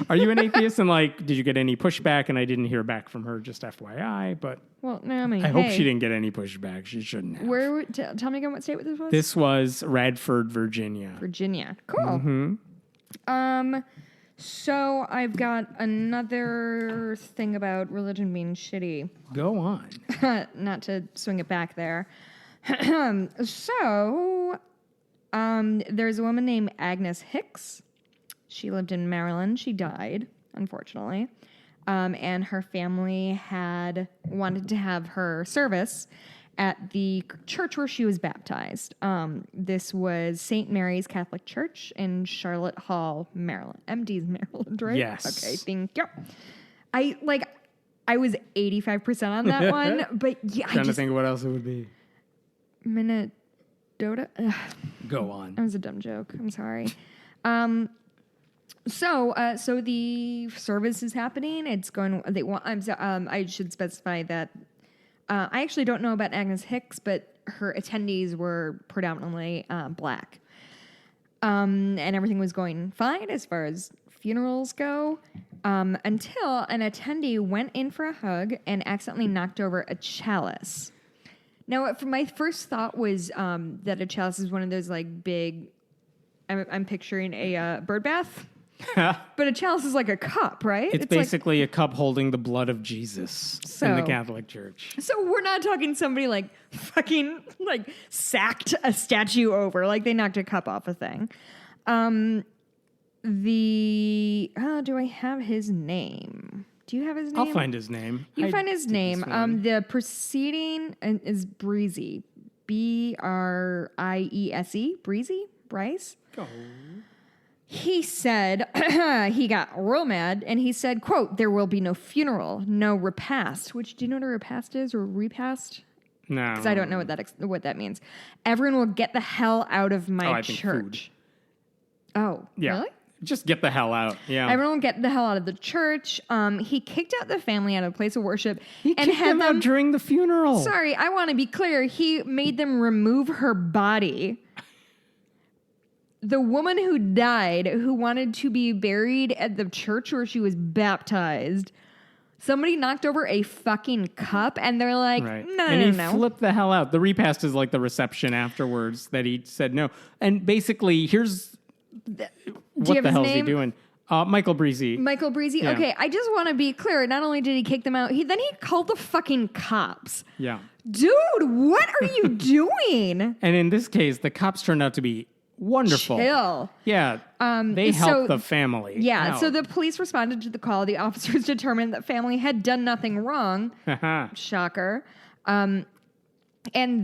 S1: Are you an atheist? And, like, did you get any pushback? And I didn't hear back from her, just FYI. But
S2: well, Naomi,
S1: I hope she didn't get any pushback. She shouldn't have.
S2: Where? Tell me again what state this was.
S1: This was Radford, Virginia.
S2: Virginia. Cool.
S1: Mm-hmm.
S2: So I've got another thing about religion being shitty.
S1: Go on.
S2: Not to swing it back there. So, there's a woman named Agnes Hicks. She lived in Maryland. She died, unfortunately. And her family had wanted to have her service at the church where she was baptized. This was St. Mary's Catholic Church in Charlotte Hall, Maryland. MD's Maryland, right?
S1: Yes.
S2: Okay, thank you. I was 85% on that one, but yeah,
S1: Trying to think of what else it would be.
S2: Minnesota. Ugh.
S1: Go on.
S2: That was a dumb joke. I'm sorry. So the service is happening. It's going. They want. I should specify that. I actually don't know about Agnes Hicks, but her attendees were predominantly black, and everything was going fine as far as funerals go, until an attendee went in for a hug and accidentally knocked over a chalice. Now, my first thought was that a chalice is one of those like big. I'm picturing a bird bath. But a chalice is like a cup, right?
S1: It's basically a cup holding the blood of Jesus in the Catholic Church.
S2: So we're not talking somebody like fucking like sacked a statue over, like they knocked a cup off a thing. Do I have his name? Do you have his name?
S1: I'll find his name.
S2: You find his name. The proceeding is Breezy. Briese. Breezy? Bryce?
S1: Go.
S2: He said, he got real mad, and he said, quote, "There will be no funeral, no repast," which, do you know what a repast is, or repast?
S1: No.
S2: Because I don't know what that means. "Everyone will get the hell out of my church." Oh,
S1: yeah.
S2: Really?
S1: Just get the hell out. Yeah.
S2: Everyone will get the hell out of the church. He kicked out the family out of the place of worship.
S1: He kicked them out during the funeral.
S2: Sorry, I want to be clear. He made them remove her body. The woman who died, who wanted to be buried at the church where she was baptized, somebody knocked over a fucking cup, and they're like,
S1: right.
S2: no.
S1: And he flipped the hell out. The repast is like the reception afterwards that he said no. And basically, here's what the hell is he doing? Michael Breezy.
S2: Michael Breezy? Yeah. Okay, I just want to be clear. Not only did he kick them out, he called the fucking cops.
S1: Yeah.
S2: Dude, what are you doing?
S1: And in this case, the cops turned out to be wonderful.
S2: Chill.
S1: Yeah. They helped the family.
S2: Yeah.
S1: out.
S2: So the police responded to the call. The officers determined that family had done nothing wrong. Shocker. And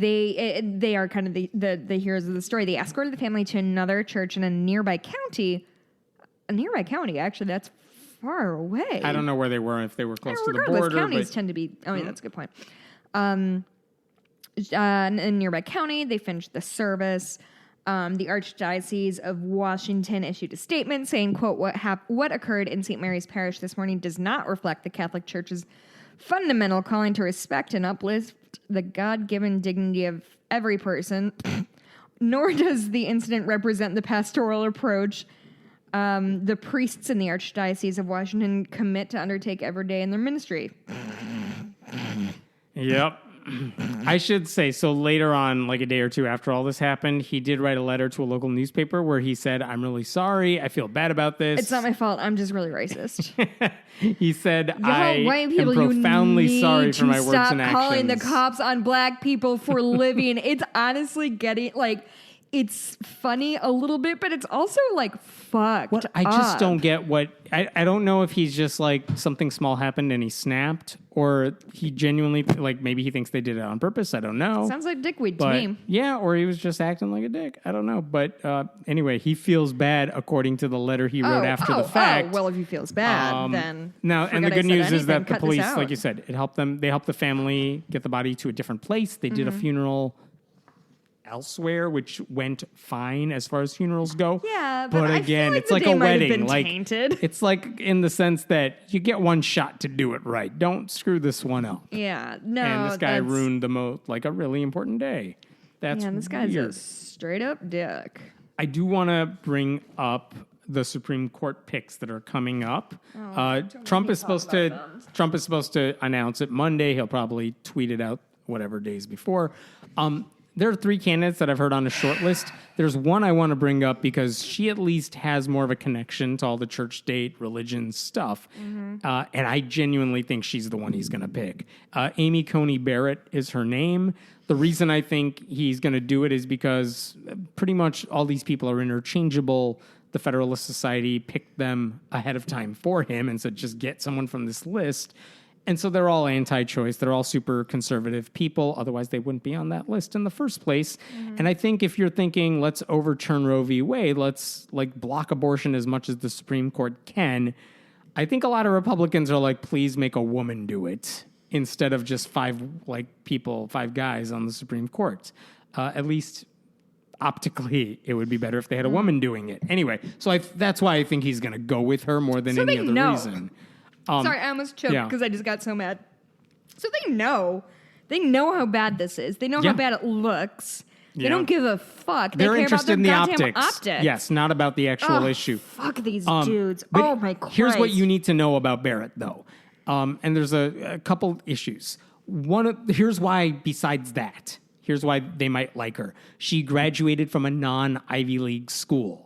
S2: they are kind of the heroes of the story. They escorted the family to another church in a nearby county. Actually, that's far away.
S1: I don't know where they were, if they were close to the border.
S2: Counties tend to be. Oh, yeah, that's a good point. In a nearby county, they finished the service. The Archdiocese of Washington issued a statement saying, quote, what occurred in St. Mary's Parish this morning does not reflect the Catholic Church's fundamental calling to respect and uplift the God-given dignity of every person, nor does the incident represent the pastoral approach the priests in the Archdiocese of Washington commit to undertake every day in their ministry.
S1: Yep. I should say, so later on, like a day or two after all this happened, he did write a letter to a local newspaper where he said, "I'm really sorry. I feel bad about this.
S2: It's not my fault. I'm just really racist."
S1: He said, "I am profoundly sorry for my words and actions."
S2: Stop calling the cops on black people for living. It's honestly getting, like, it's funny a little bit, but it's also, like, fucked
S1: What I just don't get what... I don't know if he's just, like, something small happened and he snapped, or he genuinely, like, maybe he thinks they did it on purpose. I don't know.
S2: Sounds like dickweed to me.
S1: Yeah, or he was just acting like a dick. I don't know. But anyway, he feels bad according to the letter he wrote after the fact.
S2: Well, if he feels bad, then...
S1: Now, and the good news is that the police, like you said, it helped them. They helped the family get the body to a different place. They did a funeral elsewhere, which went fine as far as funerals go.
S2: Yeah, but
S1: again,
S2: I feel like
S1: it's like a wedding.
S2: Like, tainted.
S1: It's like in the sense that you get one shot to do it right. Don't screw this one up.
S2: Yeah, no.
S1: And this guy ruined a really important day. That's
S2: this guy's a straight up dick.
S1: I do want to bring up the Supreme Court picks that are coming up. Trump is supposed to announce it Monday. He'll probably tweet it out whatever days before. There are 3 candidates that I've heard on a short list. There's one I want to bring up because she at least has more of a connection to all the church, state, religion stuff. And I genuinely think she's the one he's going to pick. Amy Coney Barrett is her name. The reason I think he's going to do it is because pretty much all these people are interchangeable. The Federalist Society picked them ahead of time for him and said, just get someone from this list. And so they're all anti-choice. They're all super conservative people. Otherwise, they wouldn't be on that list in the first place. And I think if you're thinking, let's overturn Roe v. Wade, let's block abortion as much as the Supreme Court can, I think a lot of Republicans are like, please make a woman do it instead of just five guys on the Supreme Court. At least optically, it would be better if they had a woman doing it. Anyway, so that's why I think he's going to go with her more than any other reason.
S2: Sorry, I almost choked because I just got so mad. So they know how bad this is. They know how bad it looks. They don't give a fuck.
S1: They're
S2: care
S1: interested in
S2: about
S1: the
S2: their goddamn
S1: optics. Yes, not about the actual issue.
S2: Fuck these dudes. Oh my Christ.
S1: Here's what you need to know about Barrett, though. And there's a couple issues. Here's why, besides that, here's why they might like her. She graduated from a non-Ivy League school.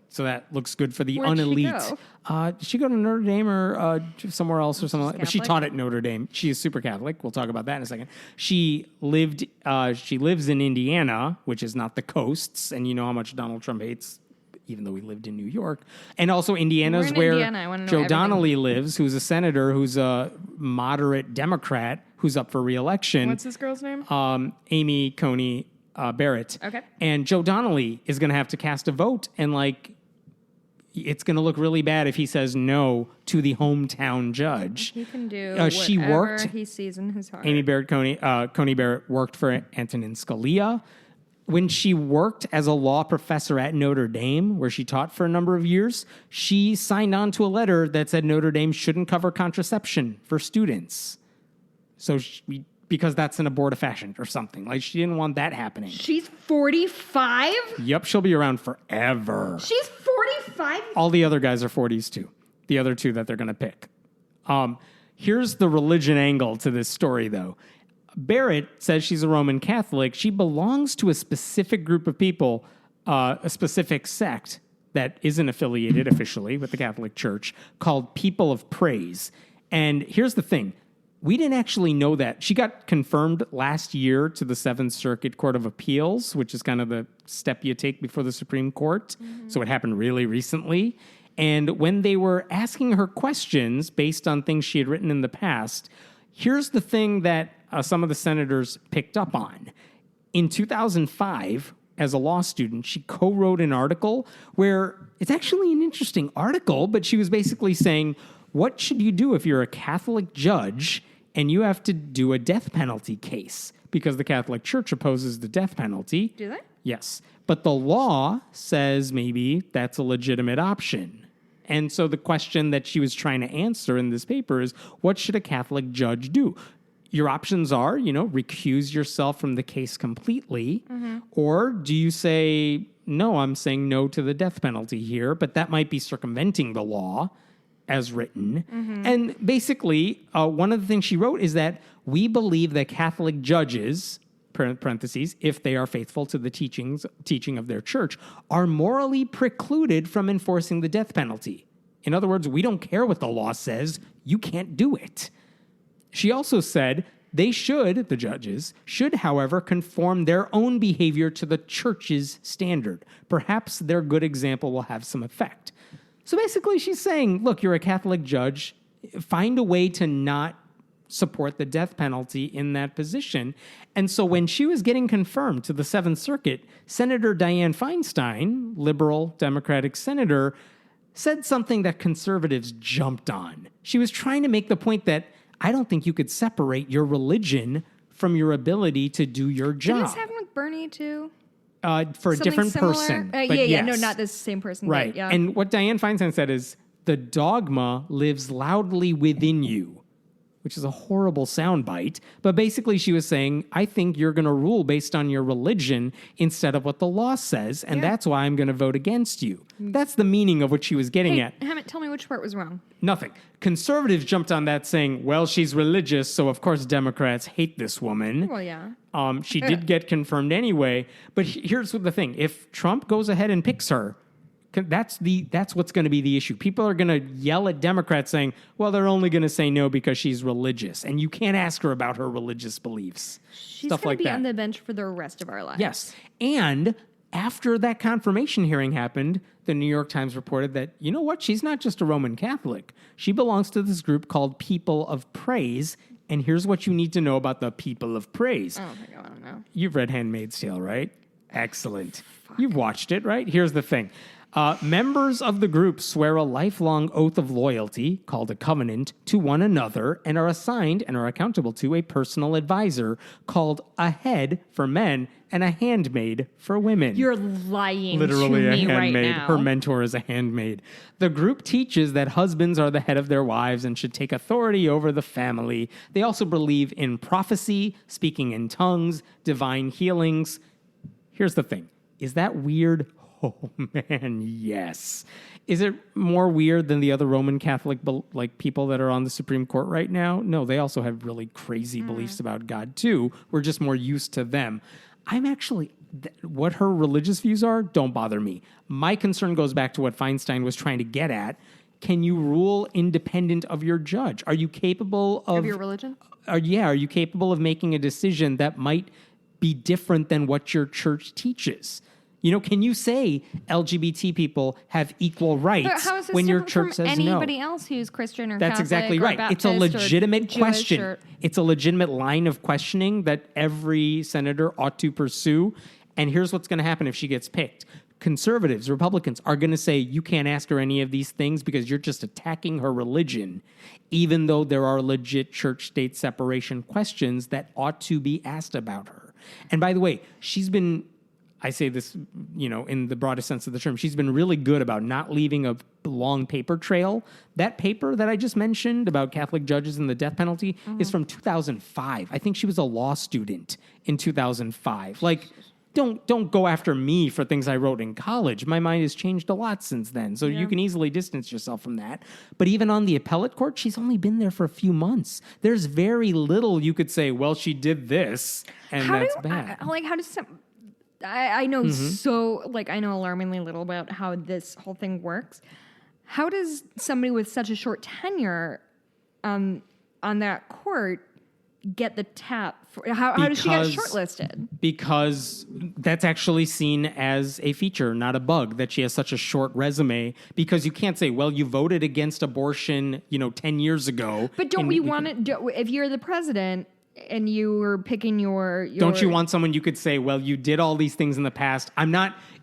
S1: So that looks good for the unelite. Did she go to Notre Dame or somewhere else or something? But she taught at Notre Dame. She is super Catholic. We'll talk about that in a second. She lives in Indiana, which is not the coasts, and you know how much Donald Trump hates, even though he lived in New York. And also Indiana's where Joe Donnelly lives, who's a senator, who's a moderate Democrat, who's up for re-election.
S2: What's this girl's name?
S1: Amy Coney Barrett.
S2: Okay.
S1: And Joe Donnelly is going to have to cast a vote, and it's going to look really bad if he says no to the hometown judge.
S2: He can do whatever he sees in his heart.
S1: Amy Coney Barrett worked for Antonin Scalia. When she worked as a law professor at Notre Dame, where she taught for a number of years, she signed on to a letter that said Notre Dame shouldn't cover contraception for students. So because that's an abortifacient or something. She didn't want that happening.
S2: She's 45?
S1: Yep, she'll be around forever.
S2: She's 45?
S1: All the other guys are 40s too. The other two that they're going to pick. Here's the religion angle to this story, though. Barrett says she's a Roman Catholic. She belongs to a specific group of people, a specific sect that isn't affiliated officially with the Catholic Church called People of Praise. And here's the thing. We didn't actually know that. She got confirmed last year to the Seventh Circuit Court of Appeals, which is kind of the step you take before the Supreme Court. So it happened really recently. And when they were asking her questions based on things she had written in the past, here's the thing that some of the senators picked up on. In 2005, as a law student, she co-wrote an article where it's actually an interesting article, but she was basically saying, what should you do if you're a Catholic judge and you have to do a death penalty case? Because the Catholic Church opposes the death penalty.
S2: Do they?
S1: Yes. But the law says maybe that's a legitimate option. And so the question that she was trying to answer in this paper is, what should a Catholic judge do? Your options are, recuse yourself from the case completely, or do you say, no, I'm saying no to the death penalty here, but that might be circumventing the law as written. And basically, one of the things she wrote is that we believe that Catholic judges, parentheses, if they are faithful to the teaching of their church, are morally precluded from enforcing the death penalty. In other words, we don't care what the law says. You can't do it. She also said the judges should, however, conform their own behavior to the church's standard. Perhaps their good example will have some effect. So basically she's saying, look, you're a Catholic judge. Find a way to not support the death penalty in that position. And so when she was getting confirmed to the Seventh Circuit, Senator Dianne Feinstein, liberal Democratic senator, said something that conservatives jumped on. She was trying to make the point that I don't think you could separate your religion from your ability to do your job.
S2: Did this happen with Bernie too?
S1: For
S2: Something
S1: a different
S2: similar?
S1: person.
S2: No, not this same person.
S1: Right.
S2: Yeah.
S1: And what Dianne Feinstein said is, the dogma lives loudly within you, which is a horrible soundbite. But basically she was saying, I think you're going to rule based on your religion instead of what the law says, and that's why I'm going to vote against you. That's the meaning of what she was getting at.
S2: Hammett, tell me which part was wrong.
S1: Nothing. Conservatives jumped on that saying, well, she's religious, so of course Democrats hate this woman.
S2: Well, yeah.
S1: She did get confirmed anyway. But here's the thing. If Trump goes ahead and picks her, that's what's going to be the issue. People are going to yell at Democrats saying, well, they're only going to say no because she's religious. And you can't ask her about her religious beliefs.
S2: She's
S1: Stuff
S2: going
S1: like
S2: to be
S1: that.
S2: on the bench for the rest of our lives.
S1: Yes. And After that confirmation hearing happened, the New York Times reported that, you know what, she's not just a Roman Catholic. She belongs to this group called People of Praise. And here's what you need to know about the People of Praise.
S2: I don't think I want to know.
S1: You've read Handmaid's Tale, right? Excellent. You've watched it, right? Here's the thing. Members of the group swear a lifelong oath of loyalty, called a covenant, to one another and are assigned and are accountable to a personal advisor called a head for men and a handmaid for women.
S2: You're lying
S1: Literally
S2: to
S1: a
S2: me right
S1: handmaid.
S2: now.
S1: Her mentor is a handmaid. The group teaches that husbands are the head of their wives and should take authority over the family. They also believe in prophecy, speaking in tongues, divine healings. Here's the thing. Is that weird? Oh, man, yes. Is it more weird than the other Roman Catholic people that are on the Supreme Court right now? No, they also have really crazy beliefs about God, too. We're just more used to them. I'm actually... what her religious views are, don't bother me. My concern goes back to what Feinstein was trying to get at. Can you rule independent of your judge? Are you capable of
S2: your religion?
S1: Are you capable of making a decision that might be different than what your church teaches? You know, can you say LGBT people have equal rights
S2: How is this
S1: when your
S2: different
S1: church
S2: from
S1: says no?
S2: anybody else who's Christian or
S1: That's
S2: Catholic
S1: exactly
S2: or
S1: right.
S2: Baptist
S1: It's a legitimate
S2: or Jewish
S1: question.
S2: or-
S1: It's a legitimate line of questioning that every senator ought to pursue. And here's what's going to happen if she gets picked. Conservatives, Republicans are going to say, you can't ask her any of these things because you're just attacking her religion, even though there are legit church-state separation questions that ought to be asked about her. And by the way, she's been... I say this, you know, in the broadest sense of the term. She's been really good about not leaving a long paper trail. That paper that I just mentioned about Catholic judges and the death penalty is from 2005. I think she was a law student in 2005. Like, don't go after me for things I wrote in college. My mind has changed a lot since then, so you can easily distance yourself from that. But even on the appellate court, she's only been there for a few months. There's very little you could say, well, she did this, and that's bad.
S2: How does some... I know I know alarmingly little about how this whole thing works. How does somebody with such a short tenure on that court get the tap? How does she get shortlisted?
S1: Because that's actually seen as a feature, not a bug, that she has such a short resume. Because you can't say, well, you voted against abortion, 10 years ago.
S2: But don't we want it? If you're the president... and you were picking your...
S1: Don't you want someone you could say, well, you did all these things in the past.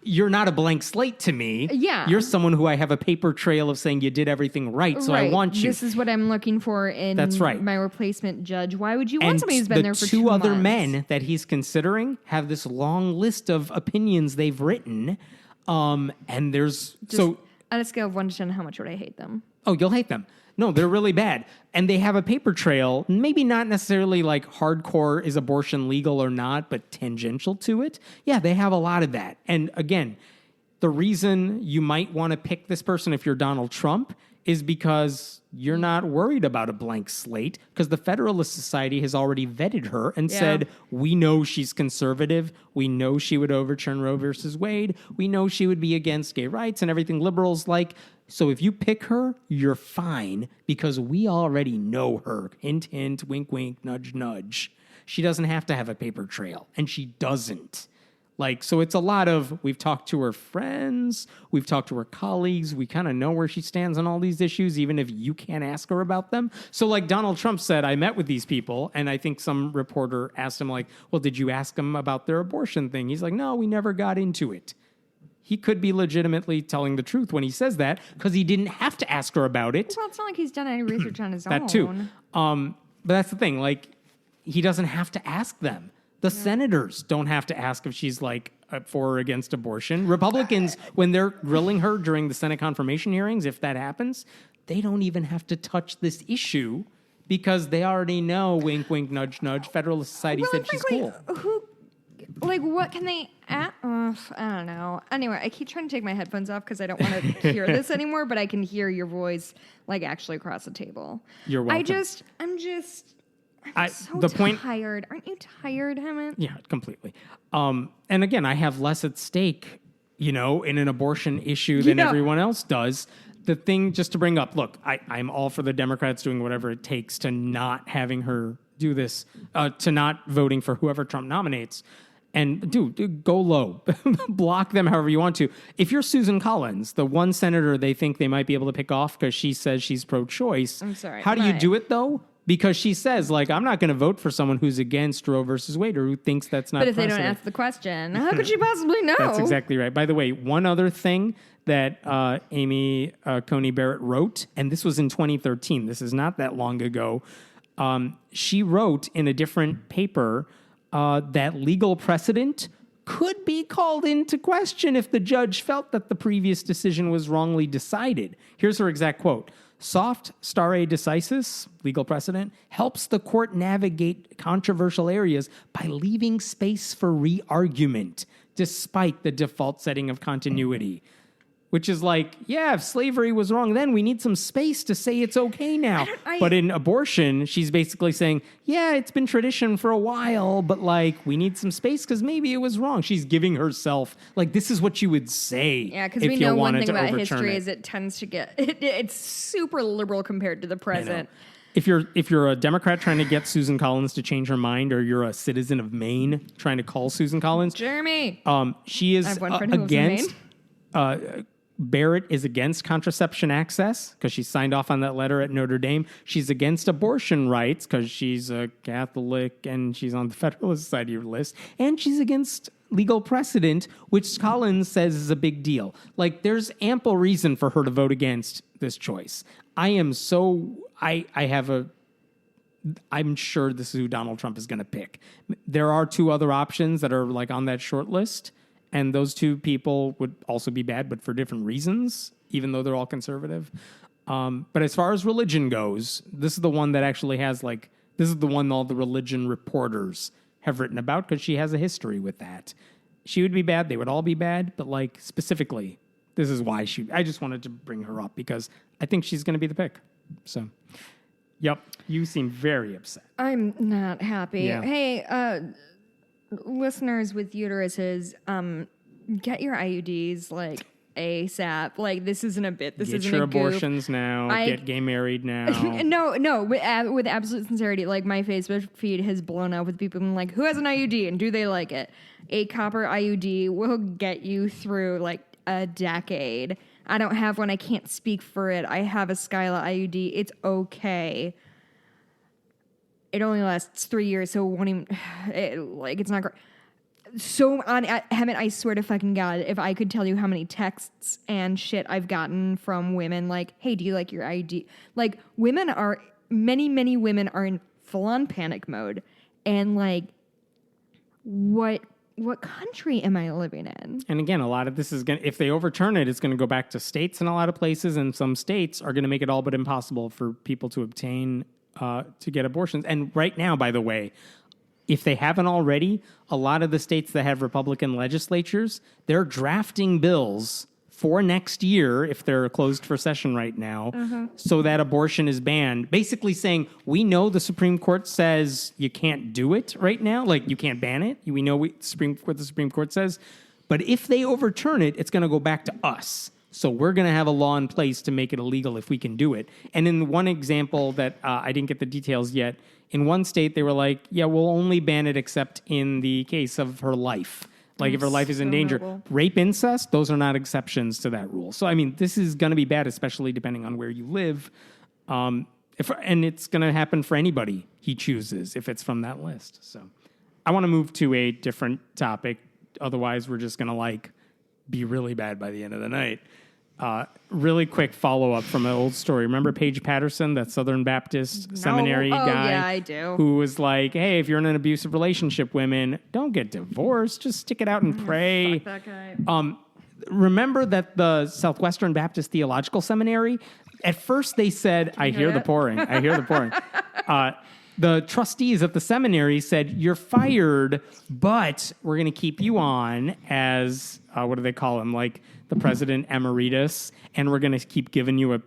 S1: You're not a blank slate to me.
S2: Yeah.
S1: You're someone who I have a paper trail of saying you did everything right, so I want you.
S2: This is what I'm looking for in my replacement judge. Why would you want somebody who's been there for 2 months?
S1: The two other men that he's considering have this long list of opinions they've written, and there's...
S2: on a scale of 1 to 10, how much would I hate them?
S1: Oh, you'll hate them. No, they're really bad. And they have a paper trail, maybe not necessarily like hardcore is abortion legal or not, but tangential to it. Yeah, they have a lot of that. And again, the reason you might want to pick this person if you're Donald Trump is because you're not worried about a blank slate, because the Federalist Society has already vetted her and said, we know she's conservative. We know she would overturn Roe versus Wade. We know she would be against gay rights and everything liberals like. So if you pick her, you're fine because we already know her. Hint, hint, wink, wink, nudge, nudge. She doesn't have to have a paper trail, and she doesn't. So it's a lot of, we've talked to her friends, we've talked to her colleagues, we kind of know where she stands on all these issues, even if you can't ask her about them. So like Donald Trump said, I met with these people, and I think some reporter asked him well, did you ask them about their abortion thing? He's like, no, we never got into it. He could be legitimately telling the truth when he says that, because he didn't have to ask her about it.
S2: Well, it's not like he's done any research on his own.
S1: That too. But that's the thing, he doesn't have to ask them. The senators don't have to ask if she's for or against abortion. Republicans, when they're grilling her during the Senate confirmation hearings, if that happens, they don't even have to touch this issue because they already know, wink, wink, nudge, nudge, Federalist Society said she's cool.
S2: What can they... I don't know. Anyway, I keep trying to take my headphones off because I don't want to hear this anymore, but I can hear your voice actually across the table.
S1: You're welcome.
S2: I'm so tired. Aren't you tired, Hemant?
S1: Yeah, completely. And again, I have less at stake, in an abortion issue than everyone else does. The thing just to bring up, look, I'm all for the Democrats doing whatever it takes to not having her do this, to not voting for whoever Trump nominates. And dude, go low. Block them however you want to. If you're Susan Collins, the one senator they think they might be able to pick off because she says she's pro-choice.
S2: I'm sorry.
S1: How do you do it, though? Because she says, like, I'm not going to vote for someone who's against Roe versus Wade or who thinks that's not
S2: But if they
S1: precedent.
S2: don't ask the question, how could she possibly know?
S1: That's exactly right. By the way, one other thing that Amy Coney Barrett wrote, and this was in 2013. This is not that long ago. She wrote in a different paper that legal precedent could be called into question if the judge felt that the previous decision was wrongly decided. Here's her exact quote. Soft stare decisis, legal precedent, helps the court navigate controversial areas by leaving space for re-argument, despite the default setting of continuity. Which is like, yeah, if slavery was wrong then, we need some space to say it's okay now. But in abortion, she's basically saying, yeah, it's been tradition for a while, but like, we need some space because maybe it was wrong. She's giving herself, like, this is what you would say.
S2: Yeah, because we know one thing about history is it tends to get, it's super liberal compared to the present.
S1: If you're a Democrat trying to get Susan Collins to change her mind, or you're a citizen of Maine trying to call Susan Collins,
S2: Jeremy,
S1: she is against. Barrett is against contraception access because she signed off on that letter at Notre Dame. She's against abortion rights because she's a Catholic and she's on the Federalist Society list. And she's against legal precedent, which Collins says is a big deal. Like, there's ample reason for her to vote against this choice. I'm sure this is who Donald Trump is going to pick. There are two other options that are like on that short list. And those two people would also be bad, but for different reasons, even though they're all conservative. But as far as religion goes, this is the one that actually has this is the one all the religion reporters have written about because she has a history with that. She would be bad. They would all be bad. But like specifically, this is why I just wanted to bring her up because I think she's going to be the pick. So, yep. You seem very upset.
S2: I'm not happy.
S1: Yeah.
S2: Hey, listeners with uteruses, get your IUDs like ASAP. Like, this isn't a bit. This isn't a goof.
S1: Get your abortions now. Get gay married now.
S2: No. With absolute sincerity, like, my Facebook feed has blown up with people being like, "Who has an IUD and do they like it?" A copper IUD will get you through like a decade. I don't have one. I can't speak for it. I have a Skyla IUD. It's okay. It only lasts 3 years, so it won't even, it's not great. So, Hemet, I swear to fucking God, if I could tell you how many texts and shit I've gotten from women, like, hey, do you like your ID? Like, many women are in full-on panic mode. And, like, what country am I living in?
S1: And again, a lot of this is if they overturn it, it's going to go back to states in a lot of places, and some states are going to make it all but impossible for people to obtain to get abortions. And right now, by the way, if they haven't already, a lot of the states that have Republican legislatures, they're drafting bills for next year, if they're closed for session right now, so that abortion is banned. Basically saying, we know the Supreme Court says you can't do it right now, like you can't ban it. We know what the Supreme Court says. But if they overturn it, it's going to go back to us. So we're going to have a law in place to make it illegal if we can do it. And in one example that I didn't get the details yet, in one state they were like, yeah, we'll only ban it except in the case of her life. Like if her life is in danger.
S2: Noble.
S1: Rape, incest, those are not exceptions to that rule. So, I mean, this is going to be bad, especially depending on where you live. And it's going to happen for anybody he chooses if it's from that list. So I want to move to a different topic. Otherwise, we're just going to be really bad by the end of the night. Really quick follow-up from an old story. Remember Paige Patterson, that Southern Baptist seminary guy?
S2: Yeah, I do.
S1: Who was like, hey, if you're in an abusive relationship, women, don't get divorced. Just stick it out and pray.
S2: Fuck that guy.
S1: Remember that the Southwestern Baptist Theological Seminary, at first they said, I hear the pouring. The trustees at the seminary said, you're fired, but we're going to keep you on as, what do they call him? Like the president emeritus, and we're going to keep giving you a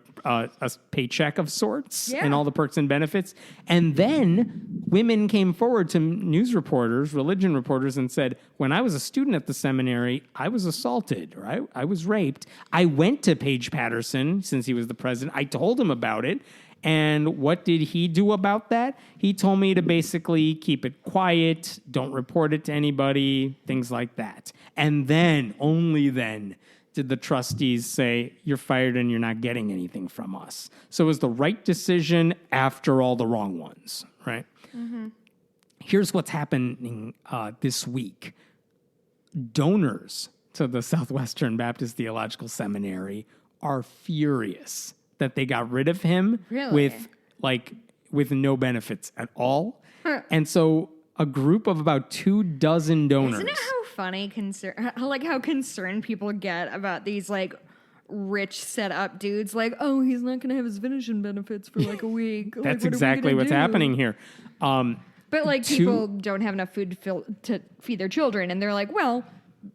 S1: paycheck of sorts and all the perks and benefits. And then women came forward to news reporters, religion reporters, and said, when I was a student at the seminary, I was assaulted, or I was raped. I went to Paige Patterson, since he was the president. I told him about it. And what did he do about that? He told me to basically keep it quiet, don't report it to anybody, things like that. And then, only then, did the trustees say, you're fired and you're not getting anything from us. So it was the right decision after all the wrong ones, right? Mm-hmm. Here's what's happening this week. Donors to the Southwestern Baptist Theological Seminary are furious that they got rid of him with no benefits at all. And so a group of about 24 donors.
S2: Isn't it how funny how concerned people get about these like rich set up dudes, like, oh, he's not going to have his finishing benefits for like a week.
S1: That's exactly what's happening here.
S2: But like people don't have enough food to feed their children, and they're like, well,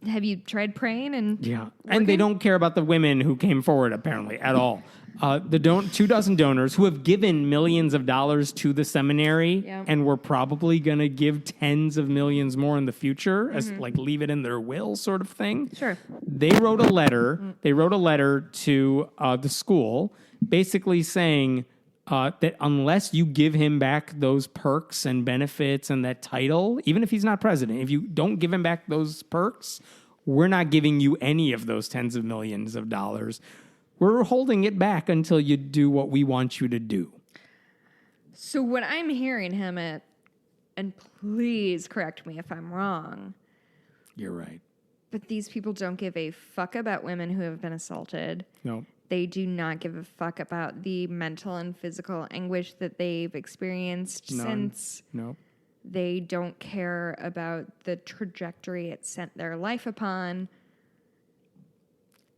S2: have you tried praying? And
S1: and they don't care about the women who came forward apparently at all. The 24 donors who have given millions of dollars to the seminary and were probably going to give tens of millions more in the future, as like leave it in their will sort of thing.
S2: Sure.
S1: They wrote a letter. They wrote a letter to the school, basically saying that unless you give him back those perks and benefits and that title, even if he's not president, if you don't give him back those perks, we're not giving you any of those tens of millions of dollars. We're holding it back until you do what we want you to do.
S2: So what I'm hearing him at, and please correct me if I'm wrong.
S1: You're right.
S2: But these people don't give a fuck about women who have been assaulted.
S1: No.
S2: They do not give a fuck about the mental and physical anguish that they've experienced since.
S1: No.
S2: They don't care about the trajectory it sent their life upon.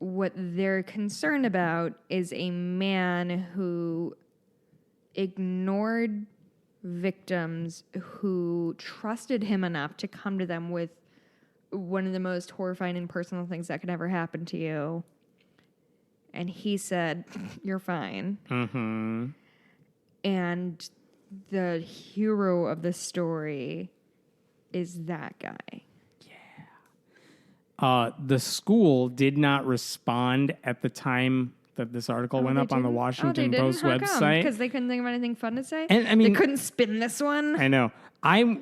S2: What they're concerned about is a man who ignored victims who trusted him enough to come to them with one of the most horrifying and personal things that could ever happen to you. And he said, you're fine.
S1: Mm-hmm.
S2: And the hero of the story is that guy.
S1: The school did not respond at the time that this article went up on the Washington Post website.
S2: Because they couldn't think of anything fun to say?
S1: And I mean,
S2: they couldn't spin this one?
S1: I know.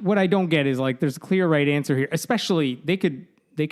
S1: What I don't get is, like, there's a clear right answer here. Especially, they could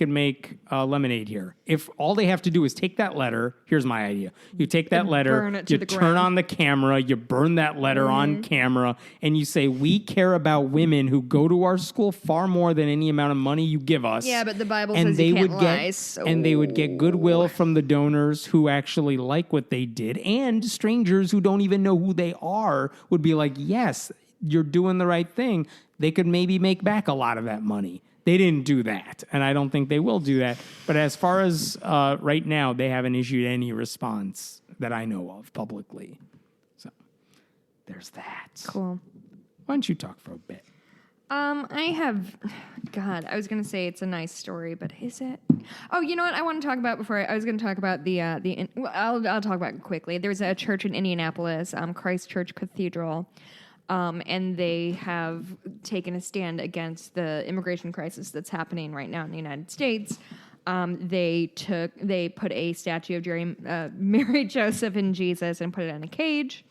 S1: make lemonade here. If all they have to do is take that letter, here's my idea. You take that letter, you turn on the camera, you burn that letter on camera, and you say, we care about women who go to our school far more than any amount of money you give us.
S2: Yeah, but the Bible says you can't lie.
S1: And they would get goodwill from the donors who actually like what they did, and strangers who don't even know who they are would be like, yes, you're doing the right thing. They could maybe make back a lot of that money. They didn't do that, and I don't think they will do that. But as far as right now, they haven't issued any response that I know of publicly. So there's that.
S2: Cool.
S1: Why don't you talk for a bit?
S2: I was going to say it's a nice story, but is it? Oh, you know what I want to talk about before I was going to talk about I'll talk about it quickly. There's a church in Indianapolis, Christ Church Cathedral. And they have taken a stand against the immigration crisis that's happening right now in the United States. They put a statue of Mary, Joseph, and Jesus and put it in a cage.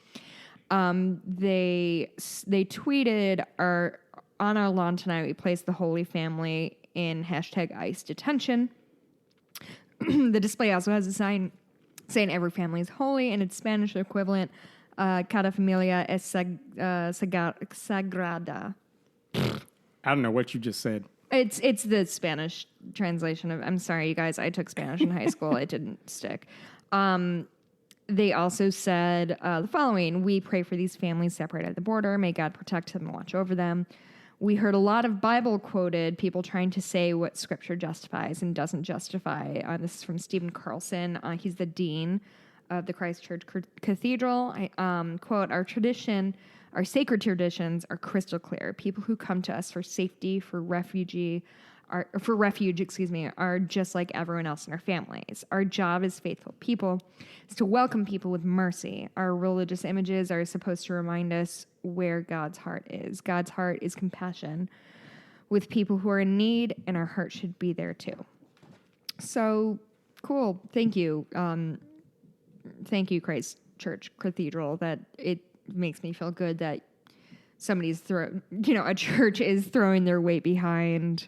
S2: They tweeted, on our lawn tonight, we placed the Holy Family in #ICE detention. The display also has a sign saying every family is holy, and its Spanish equivalent, Cada familia es sagrada.
S1: I don't know what you just said.
S2: It's the Spanish translation of. I'm sorry, you guys. I took Spanish in high school. It didn't stick. They also said the following: we pray for these families separated at the border. May God protect them and watch over them. We heard a lot of Bible quoted, people trying to say what Scripture justifies and doesn't justify. This is from Stephen Carlson. He's the dean of the Christ Church Cathedral. Quote, our sacred traditions are crystal clear. People who come to us for safety, for refugee, for refuge, are just like everyone else in our families. Our job as faithful people is to welcome people with mercy. Our religious images are supposed to remind us where God's heart is. God's heart is compassion with people who are in need, and our heart should be there too. So cool. Thank you. Thank you, Christ Church Cathedral. That it makes me feel good that a church is throwing their weight behind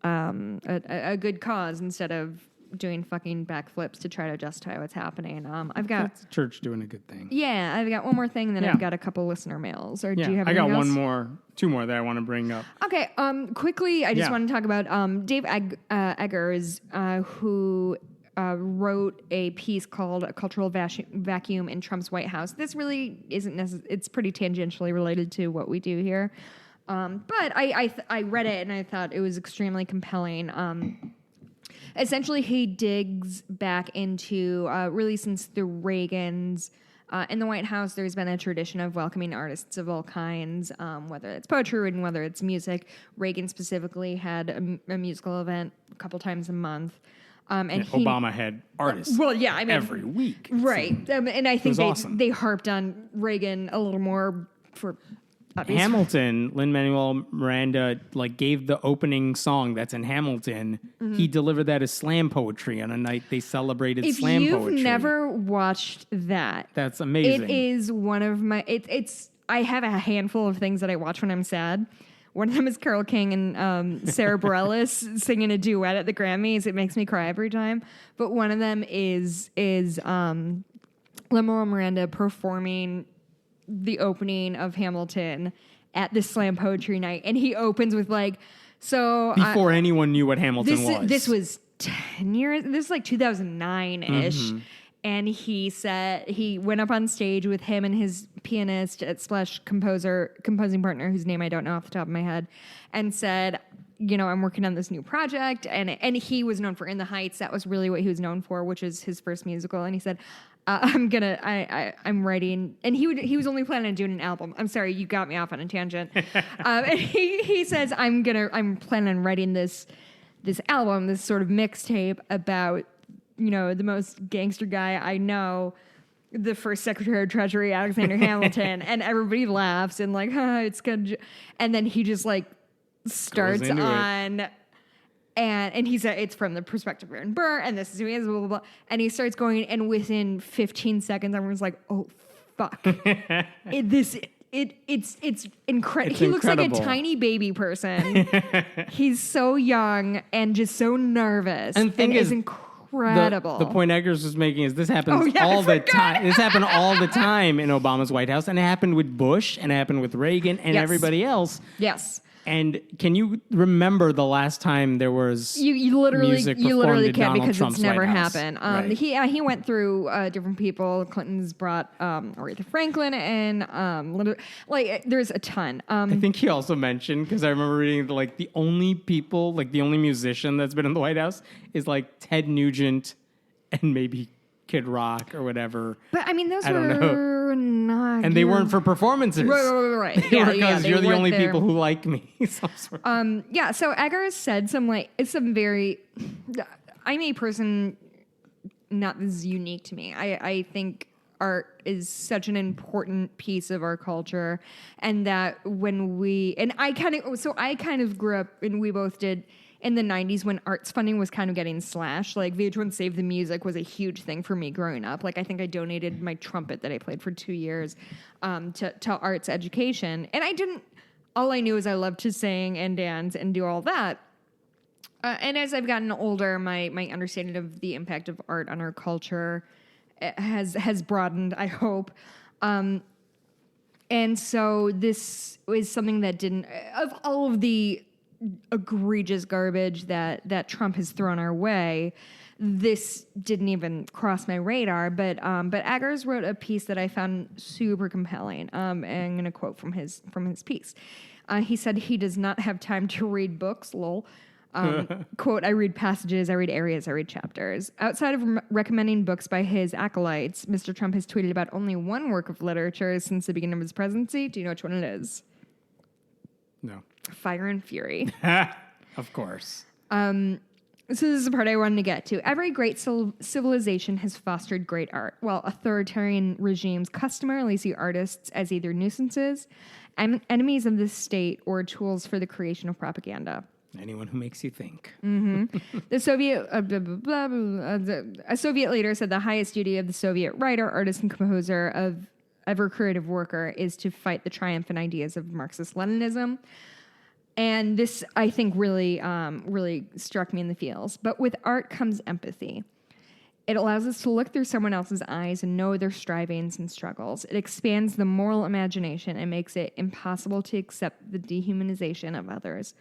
S2: a good cause instead of doing fucking backflips to try to justify what's happening. I've got
S1: That's the church doing a good thing.
S2: Yeah, I've got one more thing, and then I've got a couple listener mails. Or do you have?
S1: I got
S2: anything else?
S1: two more that I want to bring up.
S2: Okay. Quickly, I just want to talk about Dave Eggers, who wrote a piece called "A Cultural Vacuum in Trump's White House." This really isn't necessarily; it's pretty tangentially related to what we do here. But I read it and I thought it was extremely compelling. Essentially, he digs back into really since the Reagans in the White House, there's been a tradition of welcoming artists of all kinds, whether it's poetry and whether it's music. Reagan specifically had a musical event a couple times a month. And
S1: Obama had artists every week.
S2: Right. And I think
S1: awesome.
S2: They harped on Reagan a little more for
S1: Hamilton, Lin-Manuel Miranda, gave the opening song that's in Hamilton. Mm-hmm. He delivered that as slam poetry on a night they celebrated slam poetry.
S2: If you've never watched that,
S1: that's amazing.
S2: It is one of my. It's. I have a handful of things that I watch when I'm sad. One of them is Carole King and Sarah Bareilles singing a duet at the Grammys. It makes me cry every time. But one of them is Lin-Manuel Miranda performing the opening of Hamilton at this slam poetry night, and he opens with
S1: before anyone knew what Hamilton was.
S2: This was 10 years. This is 2009-ish. Mm-hmm. And he said he went up on stage with him and his pianist / composing partner, whose name I don't know off the top of my head, and said, I'm working on this new project. And he was known for In the Heights. That was really what he was known for, which is his first musical. And he said, I'm writing, and he was only planning on doing an album. I'm sorry, you got me off on a tangent. And he says, I'm planning on writing this album, this sort of mixtape about, the most gangster guy I know, the first Secretary of Treasury, Alexander Hamilton, and everybody laughs and it's good. And then he just starts on. And he said it's from the perspective of Aaron Burr, and this is who he is, blah, blah, blah. And he starts going, and within 15 seconds, everyone's like, oh, fuck. It's incredible. He looks like a tiny baby person. He's so young and just so nervous. And is incredible.
S1: The point Eggers was making is this happens all the time. This happened all the time in Obama's White House, and it happened with Bush, and it happened with Reagan, and everybody else.
S2: Yes.
S1: And can you remember the last time there was
S2: you literally can't
S1: Donald
S2: because
S1: Trump's
S2: it's never
S1: White House?
S2: happened.
S1: Right.
S2: He went through different people. Clinton's brought Aretha Franklin and there's a ton.
S1: I think he also mentioned, because I remember reading the only people, the only musician that's been in the White House is Ted Nugent and maybe Kid Rock or whatever.
S2: But I mean, those were not.
S1: And they weren't for performances.
S2: Right.
S1: They were because you're the only people who like me.
S2: So Eggers said some very. I'm a person. Not this is unique to me. I think art is such an important piece of our culture, and that I kind of grew up, and we both did. In the 90s, when arts funding was kind of getting slashed, VH1 Save the Music was a huge thing for me growing up. I think I donated my trumpet that I played for 2 years to arts education. And all I knew is I loved to sing and dance and do all that. And as I've gotten older, my understanding of the impact of art on our culture has broadened, I hope. And so this was something that of all of the egregious garbage that Trump has thrown our way, this didn't even cross my radar. But Eggers wrote a piece that I found super compelling. And I'm going to quote from his piece. He said he does not have time to read books. Lol. Quote, I read passages, I read areas, I read chapters. Outside of recommending books by his acolytes, Mr. Trump has tweeted about only one work of literature since the beginning of his presidency. Do you know which one it is?
S1: No.
S2: Fire and Fury.
S1: Of course.
S2: So this is the part I wanted to get to. Every great civilization has fostered great art, while authoritarian regimes customarily see artists as either nuisances, enemies of the state, or tools for the creation of propaganda.
S1: Anyone who makes you think.
S2: The Soviet, a Soviet leader said the highest duty of the Soviet writer, artist, and composer of ever creative worker is to fight the triumphant ideas of Marxist-Leninism. And this, I think, really struck me in the feels. But with art comes empathy. It allows us to look through someone else's eyes and know their strivings and struggles. It expands the moral imagination and makes it impossible to accept the dehumanization of others.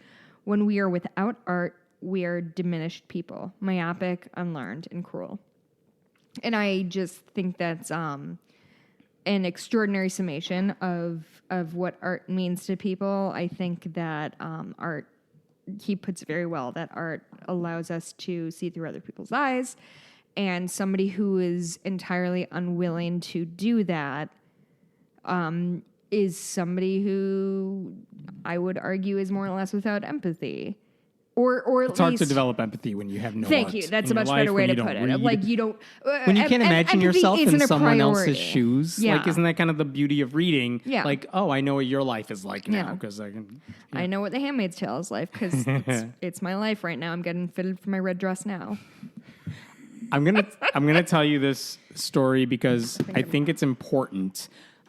S2: When we are without art, we are diminished people, myopic, unlearned, and cruel. And I just think that's an extraordinary summation of what art means to people. I think that art, he puts it very well, that art allows us to see through other people's eyes. And somebody who is entirely unwilling to do that is somebody who I would argue is more or less without empathy. Or at
S1: it's hard to develop empathy when you have no
S2: Thank
S1: art
S2: you. That's a
S1: in your
S2: much
S1: life,
S2: better way
S1: when
S2: to
S1: you
S2: put
S1: don't
S2: it.
S1: read.
S2: Like you don't
S1: When you can't imagine yourself in someone else's
S2: priority.
S1: shoes.
S2: Yeah.
S1: Like, isn't that kind of the beauty of reading?
S2: Yeah.
S1: Like, oh, I know what your life is like now
S2: Yeah.
S1: because I can.
S2: I know what The Handmaid's Tale is like because it's my life right now. I'm getting fitted for my red dress now.
S1: I'm gonna tell you this story because I think it's important.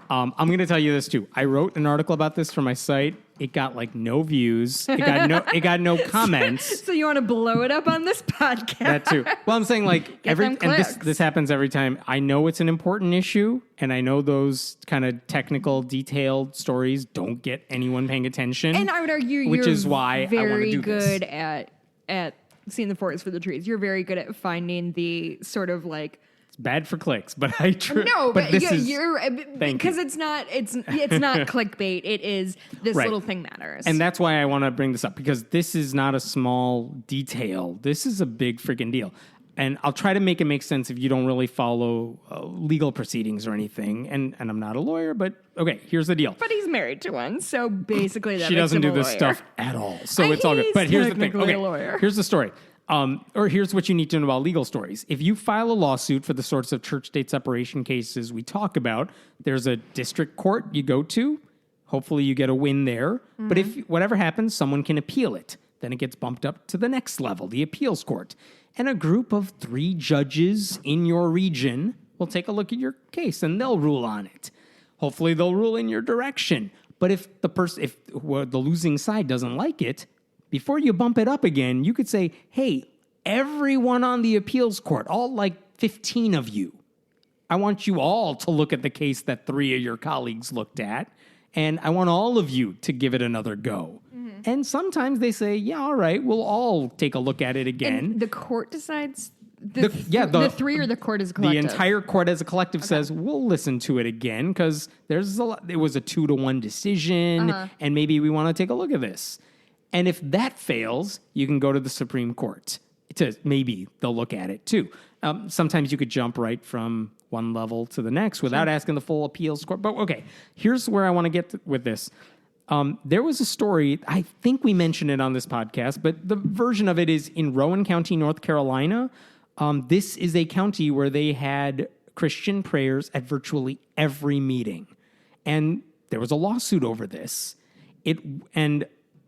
S1: I'm gonna tell you this too. I wrote an article about this for my site. It got like no views. It got no comments.
S2: So you want to blow it up on this podcast?
S1: That too. Well, I'm saying like this happens every time. I know it's an important issue, and I know those kind of technical, detailed stories don't get anyone paying attention.
S2: And I would argue
S1: which
S2: you're
S1: is why I want to
S2: very
S1: do
S2: good
S1: this.
S2: at seeing the forest for the trees. You're very good at finding the sort of like.
S1: Bad for clicks, but I try.
S2: No, but
S1: this
S2: you're because
S1: you.
S2: it's not clickbait. It is this
S1: Right.
S2: little thing matters.
S1: And that's why I want to bring this up, because this is not a small detail. This is a big freaking deal. And I'll try to make it make sense if you don't really follow legal proceedings or anything. And I'm not a lawyer, but okay, here's the deal.
S2: But he's married to one, so basically that
S1: She
S2: makes
S1: doesn't
S2: him
S1: do
S2: a
S1: this
S2: lawyer.
S1: stuff at all. So it's all good.
S2: He's
S1: But here's the thing.
S2: technically
S1: Okay,
S2: a lawyer.
S1: here's the story. Or here's what you need to know about legal stories. If you file a lawsuit for the sorts of church-state separation cases we talk about, there's a district court you go to. Hopefully you get a win there. Mm-hmm. But if whatever happens, someone can appeal it. Then it gets bumped up to the next level, the appeals court. And a group of 3 judges in your region will take a look at your case and they'll rule on it. Hopefully they'll rule in your direction. But if the losing side doesn't like it, before you bump it up again, you could say, hey, everyone on the appeals court, all like 15 of you, I want you all to look at the case that 3 of your colleagues looked at, and I want all of you to give it another go. Mm-hmm. And sometimes they say, yeah, all right, we'll all take a look at it again.
S2: And the court decides? The 3 or the court is a
S1: the
S2: collective?
S1: entire court as a collective says, we'll listen to it again because it was a 2-1 decision, and maybe we want to take a look at this. And if that fails, you can go to the Supreme Court. Maybe they'll look at it too. Sometimes you could jump right from one level to the next without asking the full appeals court. But okay, here's where I want to get with this. There was a story, I think we mentioned it on this podcast, but the version of it is in Rowan County, North Carolina. This is a county where they had Christian prayers at virtually every meeting. And there was a lawsuit over this.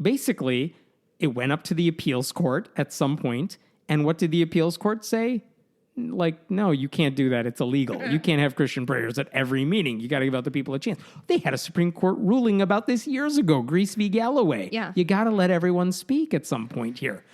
S1: Basically, it went up to the appeals court at some point, and what did the appeals court say? Like, no, you can't do that. It's illegal. You can't have Christian prayers at every meeting. You got to give other people a chance. They had a Supreme Court ruling about this years ago, Grease v. Galloway.
S2: Yeah.
S1: You got to let everyone speak at some point here.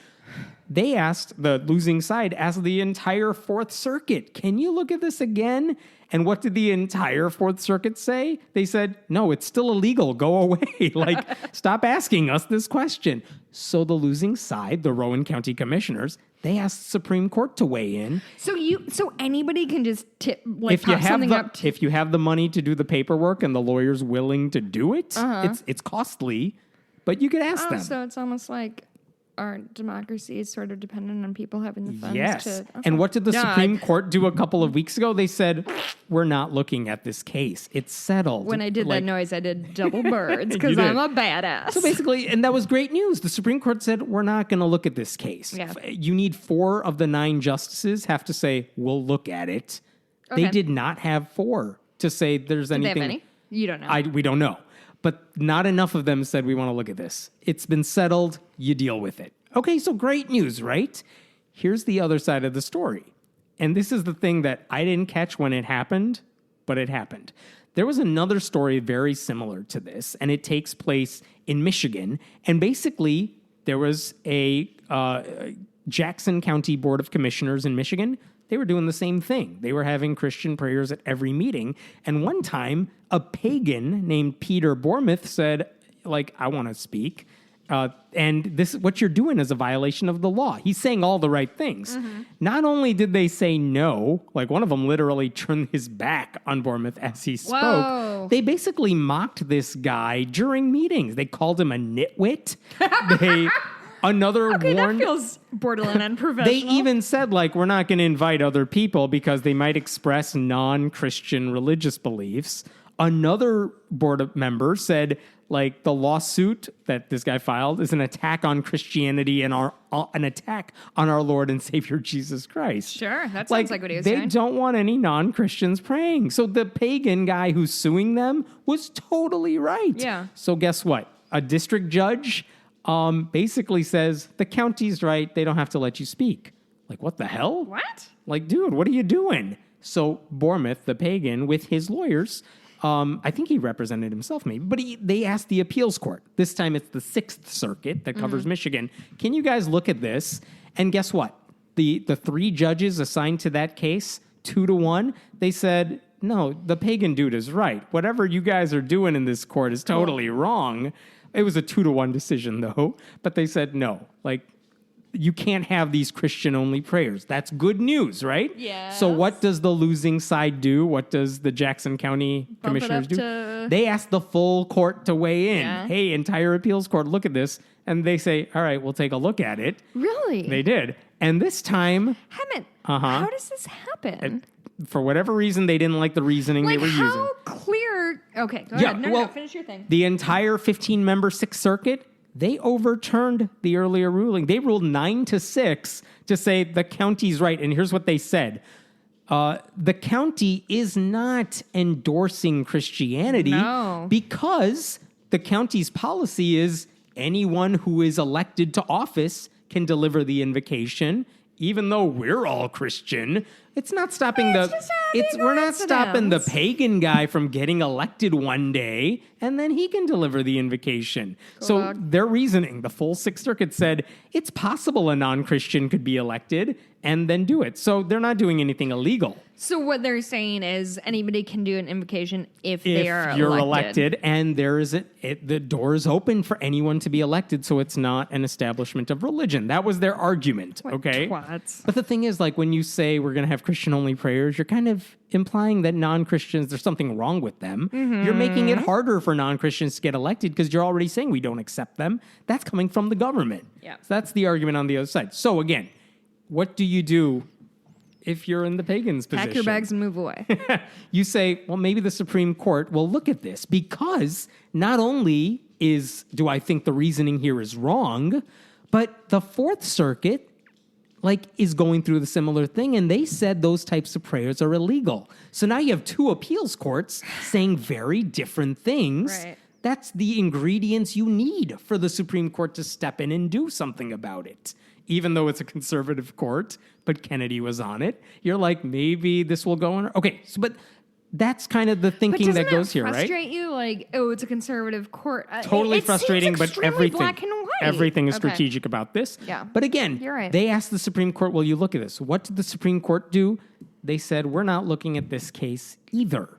S1: The losing side asked the entire Fourth Circuit, can you look at this again? And what did the entire Fourth Circuit say? They said, no, it's still illegal. Go away. Stop asking us this question. So the losing side, the Rowan County commissioners, they asked the Supreme Court to weigh in.
S2: So anybody can just
S1: if you have the money to do the paperwork and the lawyer's willing to do it, it's costly, but you could ask them.
S2: So it's almost like our democracy is sort of dependent on people having the funds
S1: Yes.
S2: to... Okay.
S1: And what did the
S2: No,
S1: Supreme Court do a couple of weeks ago? They said, we're not looking at this case. It's settled.
S2: When I did that noise, I did double birds
S1: You
S2: because
S1: did.
S2: I'm a badass.
S1: So basically, and that was great news. The Supreme Court said, we're not going to look at this case.
S2: Yeah.
S1: You need 4 of the 9 justices have to say, we'll look at it. They
S2: Okay.
S1: did not have 4 to say there's
S2: Did they
S1: anything.
S2: have any? You don't know.
S1: We don't know. But not enough of them said, we want to look at this. It's been settled. You deal with it. Okay, so great news, right? Here's the other side of the story. And this is the thing that I didn't catch when it happened, but it happened. There was another story very similar to this, and it takes place in Michigan. And basically, there was a Jackson County Board of Commissioners in Michigan. They were doing the same thing. They were having Christian prayers at every meeting. And one time, a pagan named Peter Bormuth said, I want to speak. And this, what you're doing is a violation of the law. He's saying all the right things.
S2: Mm-hmm.
S1: Not only did they say no, one of them literally turned his back on Bormuth as he spoke.
S2: Whoa.
S1: They basically mocked this guy during meetings. They called him a nitwit. Another
S2: okay,
S1: warned.
S2: that feels borderline unprofessional.
S1: They even said, we're not going to invite other people because they might express non-Christian religious beliefs. Another board member said, the lawsuit that this guy filed is an attack on Christianity and an attack on our Lord and Savior Jesus Christ.
S2: Sure, that sounds like what he was
S1: they
S2: saying.
S1: don't want any non-Christians praying. So the pagan guy who's suing them was totally right.
S2: Yeah.
S1: So guess what? A district judge basically says, the county's right. They don't have to let you speak. What the hell?
S2: What?
S1: Dude, what are you doing? So Bormuth, the pagan, with his lawyers, I think he represented himself maybe, but they asked the appeals court. This time it's the 6th Circuit that covers Michigan. Can you guys look at this? And guess what? The 3 judges assigned to that case, 2-1, they said, no, the pagan dude is right. Whatever you guys are doing in this court is totally wrong. It was a 2-1 decision, though. But they said, no, you can't have these Christian-only prayers. That's good news, right?
S2: Yes.
S1: So what does the losing side do? What does the Jackson County
S2: Bump it
S1: commissioners
S2: up
S1: do?
S2: to-
S1: They ask the full court to weigh in.
S2: Yeah.
S1: Hey, entire appeals court, look at this. And they say, all right, we'll take a look at it.
S2: Really?
S1: They did. And this time,
S2: Hammett,
S1: Uh-huh.
S2: how does this happen?
S1: for whatever reason, they didn't like the reasoning they were
S2: how
S1: using.
S2: clear... Okay, go
S1: Yeah,
S2: ahead. No,
S1: well,
S2: finish your thing.
S1: The entire 15-member 6th Circuit, they overturned the earlier ruling. They ruled 9-6 to say the county's right. And here's what they said. The county is not endorsing Christianity
S2: No.
S1: because the county's policy is anyone who is elected to office can deliver the invocation. Even though we're all Christian, it's not stopping we're not stopping the pagan guy from getting elected one day, and then he can deliver the invocation. So
S2: dog.
S1: their reasoning, the full 6th Circuit said it's possible a non-Christian could be elected and then do it. So they're not doing anything illegal.
S2: So what they're saying is anybody can do an invocation if they are
S1: If you're elected, and there is the door is open for anyone to be elected, so it's not an establishment of religion. That was their argument, okay?
S2: Twats.
S1: But the thing is, when you say we're going to have Christian-only prayers, you're kind of implying that non-Christians, there's something wrong with them. You're making it harder for non-Christians to get elected because you're already saying we don't accept them. That's coming from the government.
S2: Yeah.
S1: So that's the argument on the other side. So again, what do you do if you're in the pagan's position?
S2: Pack your bags and move away.
S1: You say, well, maybe the Supreme Court will look at this because not only do I think the reasoning here is wrong, but the 4th Circuit is going through the similar thing, and they said those types of prayers are illegal. So now you have 2 appeals courts saying very different things.
S2: Right.
S1: That's the ingredients you need for the Supreme Court to step in and do something about it. Even though it's a conservative court, but Kennedy was on it. You're like, maybe this will go on. Okay, but that's kind of the thinking that goes here, right?
S2: Frustrate you? It's a conservative court.
S1: Totally frustrating,
S2: seems
S1: but
S2: extremely
S1: everything,
S2: black and white.
S1: everything is
S2: Okay.
S1: strategic about this.
S2: Yeah.
S1: But again,
S2: You're right.
S1: they asked the Supreme Court, will you look at this? What did the Supreme Court do? They said, we're not looking at this case either,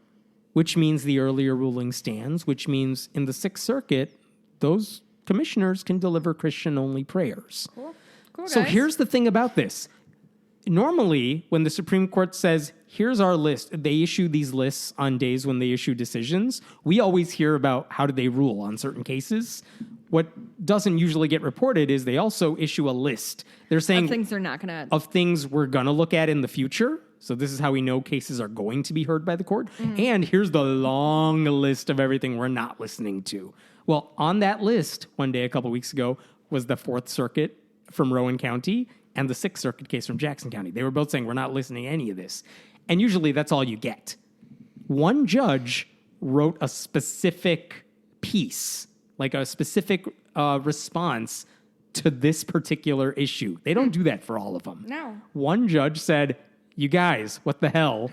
S1: which means the earlier ruling stands, which means in the 6th Circuit, those commissioners can deliver Christian-only prayers.
S2: Cool,
S1: So
S2: guys.
S1: here's the thing about this. Normally, when the Supreme Court says, here's our list. They issue these lists on days when they issue decisions. We always hear about how do they rule on certain cases. What doesn't usually get reported is they also issue a list. They're saying
S2: Of things they're not going to...
S1: of things we're going to look at in the future. So this is how we know cases are going to be heard by the court. And here's the long list of everything we're not listening to. Well, on that list, one day a couple weeks ago, was the Fourth Circuit from Rowan County and the Sixth Circuit case from Jackson County. They were both saying, we're not listening to any of this. And usually that's all you get. One judge wrote a specific piece, like a specific response to this particular issue. They don't do that for all of them.
S2: No.
S1: One judge said, you guys, what the hell?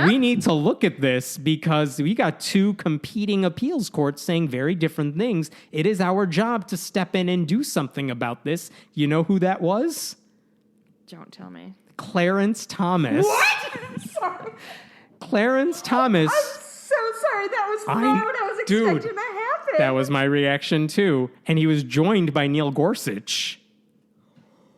S1: We need to look at this because we got two competing appeals courts saying very different things. It is our job to step in and do something about this. You know who that was?
S2: Don't tell me.
S1: Clarence Thomas.
S2: What? Sorry.
S1: Clarence Thomas.
S2: I'm so sorry. That was not what I was expecting to happen.
S1: That was my reaction too. And he was joined by Neil Gorsuch.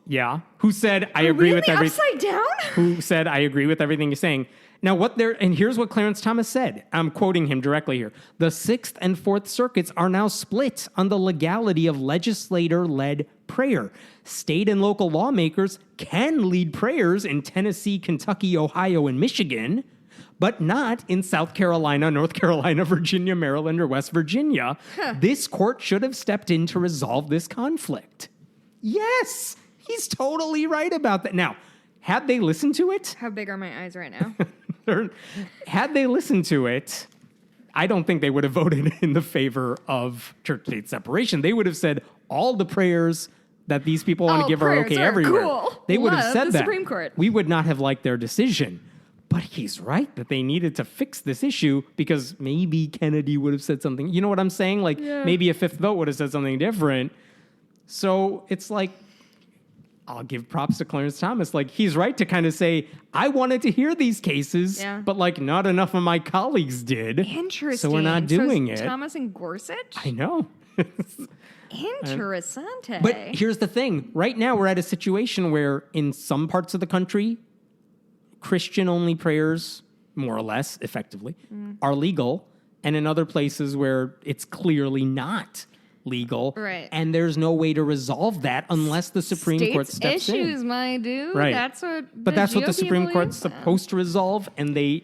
S1: Yeah. Who said, I agree with everything.
S2: Upside down?
S1: Who said, I agree with everything you're saying. Now, and here's what Clarence Thomas said. I'm quoting him directly here. The Sixth and Fourth Circuits are now split on the legality of legislator-led prayer. State and local lawmakers can lead prayers in Tennessee, Kentucky, Ohio, and Michigan, but not in South Carolina, North Carolina, Virginia, Maryland, or West Virginia. This court should have stepped in to resolve this conflict. Yes, he's totally right about that. Now, had they listened to it?
S2: How big are my eyes right now?
S1: Had they listened to it, I don't think they would have voted in the favor of church-state separation. They would have said all the prayers that these people want to give are okay everywhere.
S2: Cool.
S1: They would have said
S2: the
S1: that.
S2: Supreme Court.
S1: We would not have liked their decision. But he's right that they needed to fix this issue because maybe Kennedy would have said something. You know what I'm saying? Like maybe a fifth vote would have said something different. So it's like, I'll give props to Clarence Thomas. Like, he's right to kind of say, I wanted to hear these cases, but like not enough of my colleagues did.
S2: Interesting.
S1: So we're not doing it.
S2: Thomas and Gorsuch?
S1: I know.
S2: Interessante.
S1: But here's the thing. Right now, we're at a situation where in some parts of the country, Christian-only prayers, more or less, effectively, are legal. And in other places where it's clearly not legal.
S2: Right.
S1: And there's no way to resolve that unless the Supreme Court steps in.
S2: Issues, my dude.
S1: Right.
S2: That's what
S1: But that's what the
S2: GOP
S1: Supreme Court's
S2: believes.
S1: supposed to resolve, and they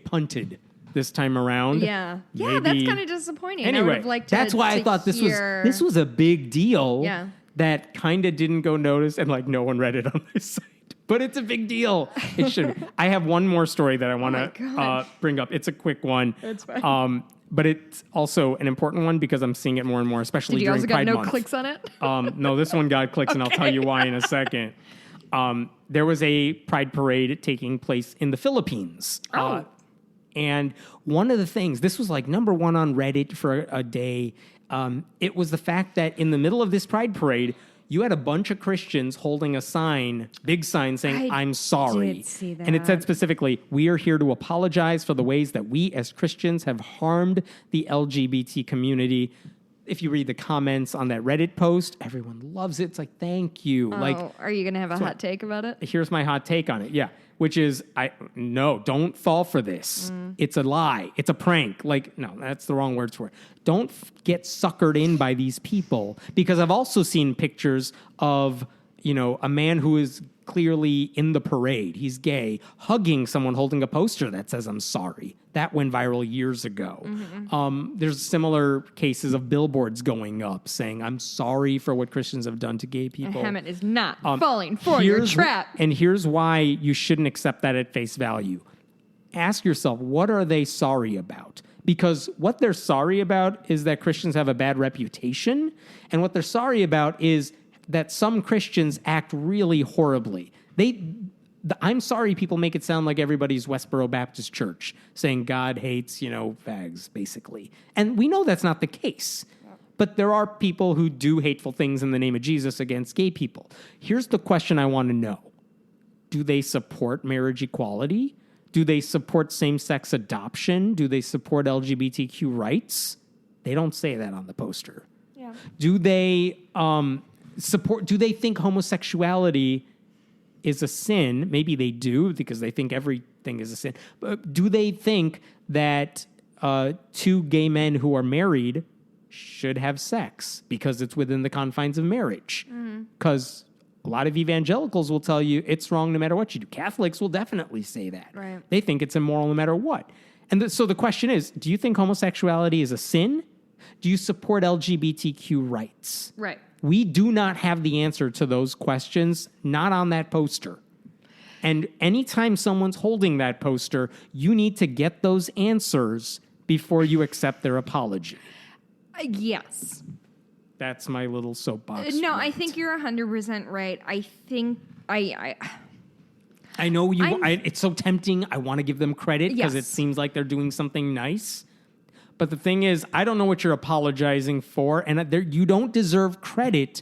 S1: punted this time around.
S2: Yeah. Yeah,
S1: Maybe.
S2: that's kind of disappointing. I would
S1: Anyway,
S2: have liked
S1: that's why I thought this was a big deal that kind of didn't go noticed, and like no one read it on my site. But it's a big deal. It should. I have one more story that I want to bring up. It's a quick one.
S2: That's fine.
S1: But it's also an important one because I'm seeing it more and more, especially during Pride Month.
S2: Did you also got no clicks on it?
S1: No, this one got clicks, and I'll tell you why in a second. There was a Pride parade taking place in the Philippines. And one of the things, this was like number one on Reddit for a day. It was the fact that in the middle of this Pride parade, you had a bunch of Christians holding a sign, big sign saying, I'm sorry.
S2: Did see that.
S1: And it said specifically, we are here to apologize for the ways that we as Christians have harmed the LGBT community. If you read the comments on that Reddit post, everyone loves it. It's like, thank you.
S2: Are you going to have a hot take about it?
S1: Here's my hot take on it. Yeah. Which is, no, don't fall for this. It's a lie. It's a prank. Like, no, that's the wrong words for it. Don't get suckered in by these people. Because I've also seen pictures of, a man who is clearly in the parade. He's gay, hugging someone holding a poster that says, I'm sorry. That went viral years ago. There's similar cases of billboards going up saying, I'm sorry for what Christians have done to gay people.
S2: Hammett is not falling for your trap.
S1: And here's why you shouldn't accept that at face value. Ask yourself, what are they sorry about? Because what they're sorry about is that Christians have a bad reputation. And what they're sorry about is that some Christians act really horribly. I'm sorry people make it sound like everybody's Westboro Baptist Church saying God hates, fags, basically. And we know that's not the case. But there are people who do hateful things in the name of Jesus against gay people. Here's the question I want to know. Do they support marriage equality? Do they support same-sex adoption? Do they support LGBTQ rights? They don't say that on the poster. Yeah. Do they do they think homosexuality is a sin. Maybe they do because they think everything is a sin. But do they think that two gay men who are married should have sex because it's within the confines of marriage? Because a lot of evangelicals will tell you it's wrong no matter what you do. Catholics will definitely say that.
S2: Right.
S1: They think it's immoral no matter what. And so the question is, do you think homosexuality is a sin? Do you support LGBTQ rights?
S2: Right.
S1: We do not have the answer to those questions, not on that poster. And anytime someone's holding that poster, you need to get those answers before you accept their apology.
S2: Yes.
S1: That's my little soapbox.
S2: No,
S1: rant.
S2: I think you're 100% right. I think I
S1: know you. It's so tempting. I want to give them credit because
S2: Yes.
S1: it seems like they're doing something nice. But the thing is, I don't know what you're apologizing for, and you don't deserve credit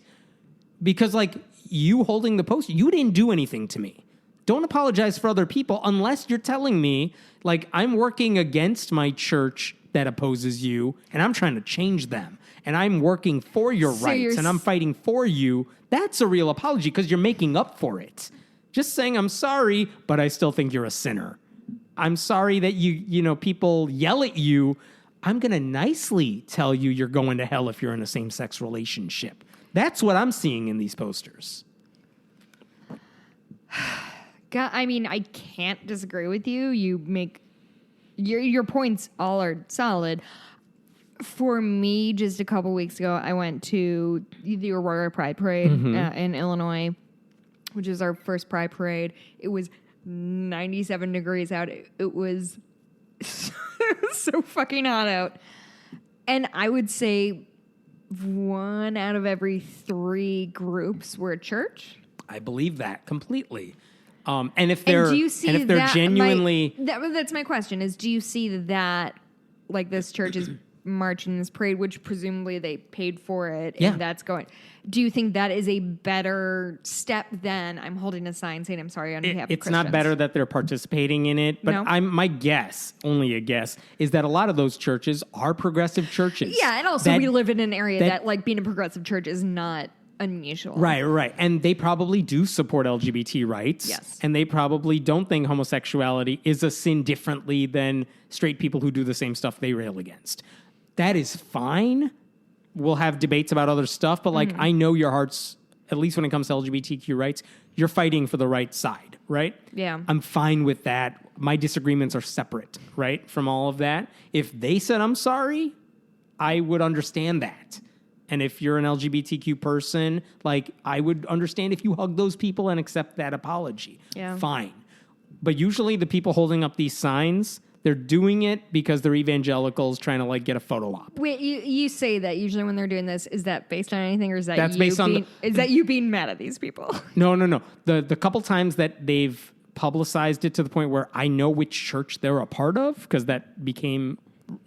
S1: because, like, you holding the poster, you didn't do anything to me. Don't apologize for other people unless you're telling me, like, I'm working against my church that opposes you, and I'm trying to change them, and I'm working for your rights, and I'm fighting for you. That's a real apology because you're making up for it. Just saying, I'm sorry, but I still think you're a sinner. I'm sorry that people yell at you. I'm going to nicely tell you you're going to hell if you're in a same-sex relationship. That's what I'm seeing in these posters.
S2: God, I mean, I can't disagree with you. You make your points all are solid. For me, just a couple weeks ago, I went to the Aurora Pride Parade in Illinois, which is our first Pride Parade. It was 97 degrees out. It was so fucking hot out. And I would say 1 out of every 3 groups were a church.
S1: I believe that completely. And if they're genuinely,
S2: that's my question: is do you see that like this church is marching this parade, which presumably they paid for it, and that's going? Do you think that is a better step than I'm holding a sign saying I'm sorry on behalf of Christians?
S1: It's not better that they're participating in it, but
S2: No?
S1: my guess, only a guess, is that a lot of those churches are progressive churches.
S2: Yeah, and also we live in an area that like being a progressive church is not unusual.
S1: Right. And they probably do support LGBT rights.
S2: Yes.
S1: And they probably don't think homosexuality is a sin differently than straight people who do the same stuff they rail against. That is fine. We'll have debates about other stuff, but like I know your heart's, at least when it comes to LGBTQ rights, you're fighting for the right side, right?
S2: Yeah.
S1: I'm fine with that. My disagreements are separate, right, from all of that. If they said I'm sorry, I would understand that. And if you're an LGBTQ person, like, I would understand if you hug those people and accept that apology.
S2: Yeah.
S1: Fine. But usually the people holding up these signs, they're doing it because they're evangelicals trying to, like, get a photo op.
S2: Wait, you say that usually when they're doing this, is that based on anything, or is that is that you being mad at these people?
S1: No. The couple times that they've publicized it to the point where I know which church they're a part of, because that became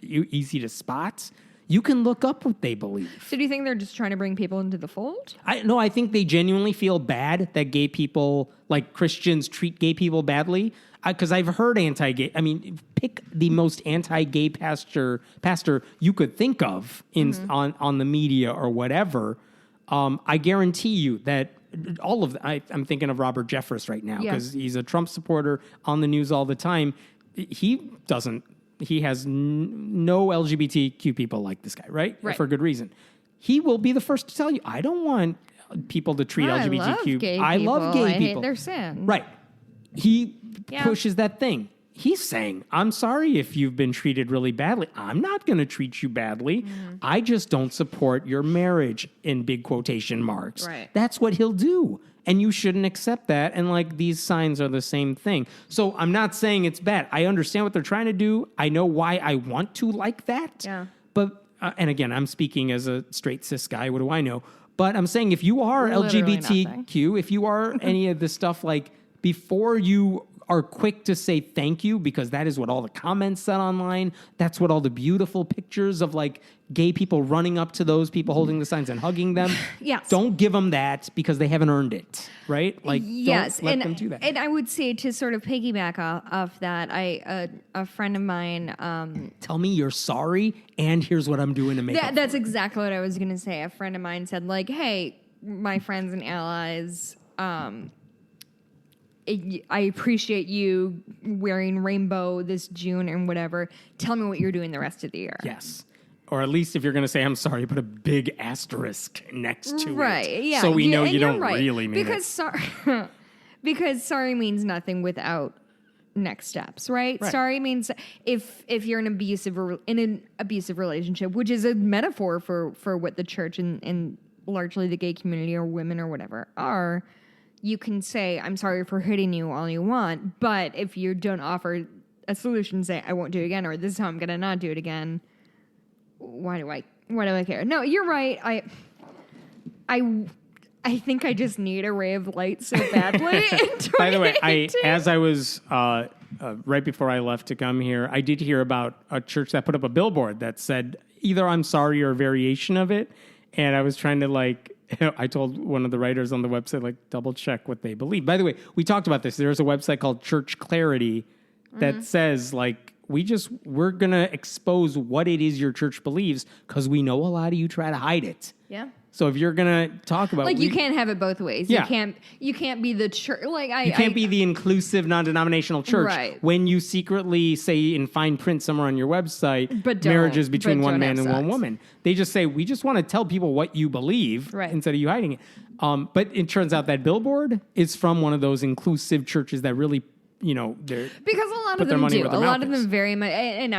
S1: easy to spot. You can look up what they believe.
S2: So do you think they're just trying to bring people into the fold?
S1: I think they genuinely feel bad that gay people, like Christians, treat gay people badly. Because I've heard anti-gay. I mean, pick the most anti-gay pastor you could think of on the media or whatever. I guarantee you that all of I'm thinking of Robert Jeffress right now because he's a Trump supporter on the news all the time. He has no LGBTQ people like this guy, right? For good reason. He will be the first to tell you, I don't want people to treat LGBTQ.
S2: I love gay people. I hate
S1: people.
S2: their sin.
S1: Right. He pushes that thing. He's saying, I'm sorry if you've been treated really badly. I'm not going to treat you badly. I just don't support your marriage, in big quotation marks.
S2: Right.
S1: That's what he'll do. And you shouldn't accept that. And like these signs are the same thing. So I'm not saying it's bad. I understand what they're trying to do. I know why I want to like that.
S2: Yeah.
S1: But, and again, I'm speaking as a straight cis guy. What do I know? But I'm saying if you are
S2: Literally
S1: LGBTQ, if you are any of this stuff, like before you are quick to say thank you, because that is what all the comments said online. That's what all the beautiful pictures of like gay people running up to those people holding the signs and hugging them.
S2: Yes.
S1: Don't give them that because they haven't earned it, right? Like,
S2: yes,
S1: don't let them do that.
S2: And I would say to sort of piggyback off that, a friend of mine.
S1: Tell me you're sorry, and here's what I'm doing to make up.
S2: That's exactly what I was going to say. A friend of mine said, like, hey, my friends and allies, I appreciate you wearing rainbow this June and whatever. Tell me what you're doing the rest of the year.
S1: Yes. Or at least if you're going to say I'm sorry, put a big asterisk next to it.
S2: Right. Yeah.
S1: So we know you don't
S2: right.
S1: really mean
S2: because
S1: it.
S2: Because sorry means nothing without next steps, right? Sorry means if you're in an abusive relationship, which is a metaphor for what the church and largely the gay community or women or whatever are, you can say, I'm sorry for hitting you all you want, but if you don't offer a solution, say, I won't do it again, or this is how I'm going to not do it again, why do I care? No, you're right. I think I just need a ray of light so badly.
S1: By the way, as I was right before I left to come here, I did hear about a church that put up a billboard that said either I'm sorry or a variation of it. And I was trying to I told one of the writers on the website, double check what they believe. By the way, we talked about this. There's a website called Church Clarity that says we're going to expose what it is your church believes because we know a lot of you try to hide it.
S2: Yeah.
S1: So if you're going to talk about...
S2: you can't have it both ways.
S1: Yeah.
S2: You can't be the church...
S1: You can't be the inclusive, non-denominational church when you secretly say in fine print somewhere on your website, marriages between one man and one woman. They just say, we just want to tell people what you believe instead of you hiding it. But it turns out that billboard is from one of those inclusive churches that really...
S2: because a lot of them do. A lot of them very much, and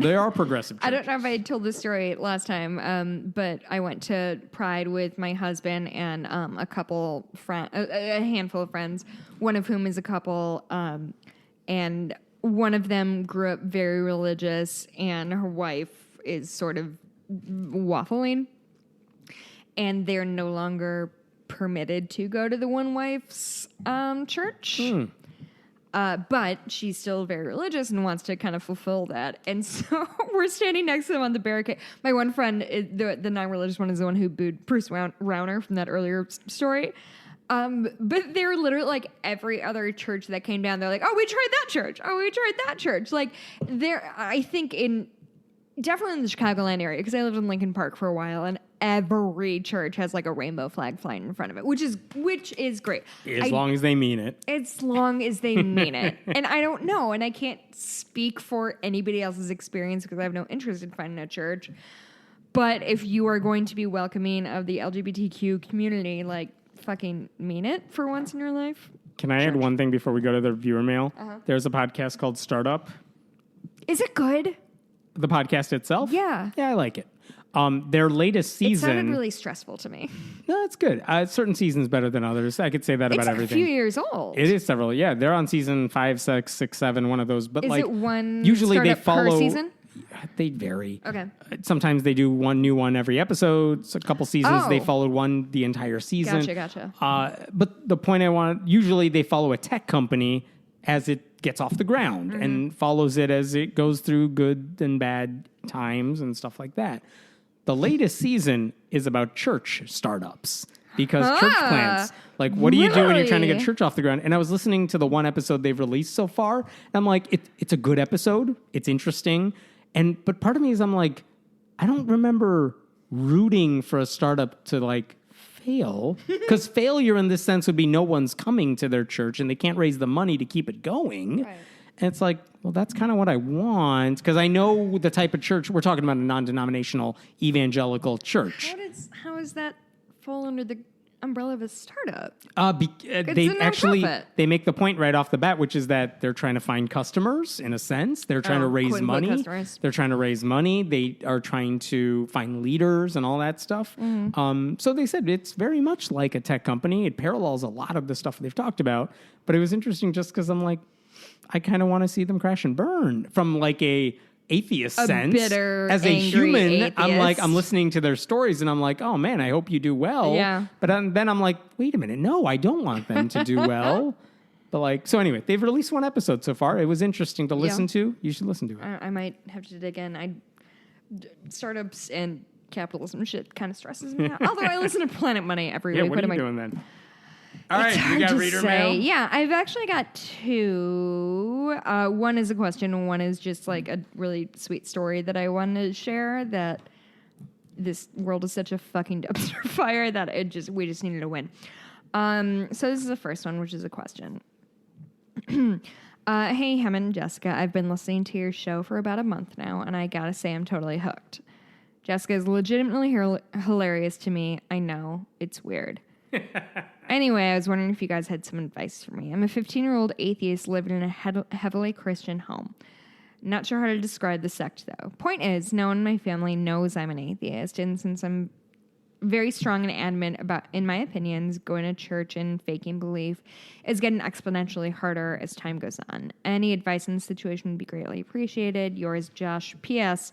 S1: they are progressive churches.
S2: I don't know if I told this story last time, but I went to Pride with my husband and a handful of friends, one of whom is a couple, and one of them grew up very religious, and her wife is sort of waffling, and they're no longer permitted to go to the one wife's church. But she's still very religious and wants to kind of fulfill that. And so we're standing next to them on the barricade. My one friend, the non-religious one, is the one who booed Bruce Rauner from that earlier story. But they're literally every other church that came down, they're like, oh, we tried that church. Oh, we tried that church. I think definitely in the Chicagoland area, because I lived in Lincoln Park for a while, and every church has a rainbow flag flying in front of it, which is great.
S1: As long as they mean it.
S2: As long as they mean it. And I don't know, and I can't speak for anybody else's experience because I have no interest in finding a church. But if you are going to be welcoming of the LGBTQ community, fucking mean it for once in your life.
S1: Can I add one thing before we go to the viewer mail? There's a podcast called Startup.
S2: Is it good?
S1: The podcast itself?
S2: Yeah.
S1: Yeah, I like it. Their latest season...
S2: It sounded really stressful to me.
S1: No, it's good. Certain seasons better than others. I could say that about everything.
S2: It's a few years old.
S1: It is several. Yeah, they're on season 5, 6, 6, 7, one of those. But
S2: is it one
S1: usually they follow
S2: per season?
S1: They vary.
S2: Okay.
S1: Sometimes they do one new one every episode. So a couple seasons they followed one the entire season.
S2: Gotcha.
S1: But the point usually they follow a tech company as it gets off the ground and follows it as it goes through good and bad times and stuff like that. The latest season is about church startups because church plants, what do you do when you're trying to get church off the ground? And I was listening to the one episode they've released so far, and I'm like, it's a good episode. It's interesting. But part of me is I'm like, I don't remember rooting for a startup to fail, because failure in this sense would be no one's coming to their church and they can't raise the money to keep it going. Right. And it's well, that's kind of what I want, because I know the type of church we're talking about, a non-denominational evangelical church.
S2: How does that fall under the umbrella of a startup?
S1: They make the point right off the bat, which is that they're trying to find customers in a sense. They're trying to raise money. They're trying to raise money. They are trying to find leaders and all that stuff. So they said it's very much like a tech company. It parallels a lot of the stuff they've talked about. But it was interesting just because I'm I kind of want to see them crash and burn from a atheist sense.
S2: Bitter,
S1: as a human,
S2: atheist.
S1: I'm listening to their stories and I'm oh man, I hope you do well.
S2: Yeah.
S1: But then I'm wait a minute, no, I don't want them to do well. But so anyway, they've released one episode so far. It was interesting to listen to. You should listen to it.
S2: I might have to dig in. Startups and capitalism shit kind of stresses me out. Although I listen to Planet Money every week.
S1: What are you doing then? All right, you got reader mail?
S2: Yeah, I've actually got two. One is a question, and one is just a really sweet story that I wanted to share, that this world is such a fucking dumpster fire that we just needed to win. So this is the first one, which is a question. Hey, Hem and Jessica, I've been listening to your show for about a month now, and I gotta say I'm totally hooked. Jessica is legitimately hilarious to me. I know, it's weird. Anyway, I was wondering if you guys had some advice for me. I'm a 15-year-old atheist living in a heavily Christian home. Not sure how to describe the sect, though. Point is, no one in my family knows I'm an atheist, and since I'm very strong and adamant about, in my opinions, going to church and faking belief is getting exponentially harder as time goes on. Any advice in the situation would be greatly appreciated. Yours, Josh. P.S.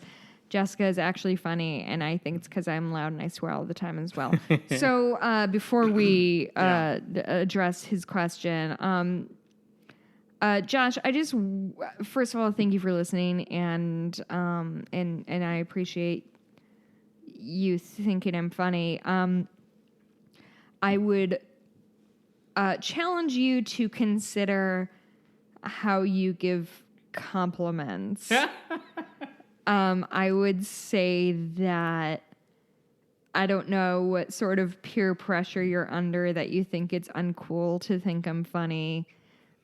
S2: Jessica is actually funny, and I think it's because I'm loud and I swear all the time as well. So before we address his question, Josh, I just first of all thank you for listening, and I appreciate you thinking I'm funny. I would challenge you to consider how you give compliments. I would say that I don't know what sort of peer pressure you're under that you think it's uncool to think I'm funny,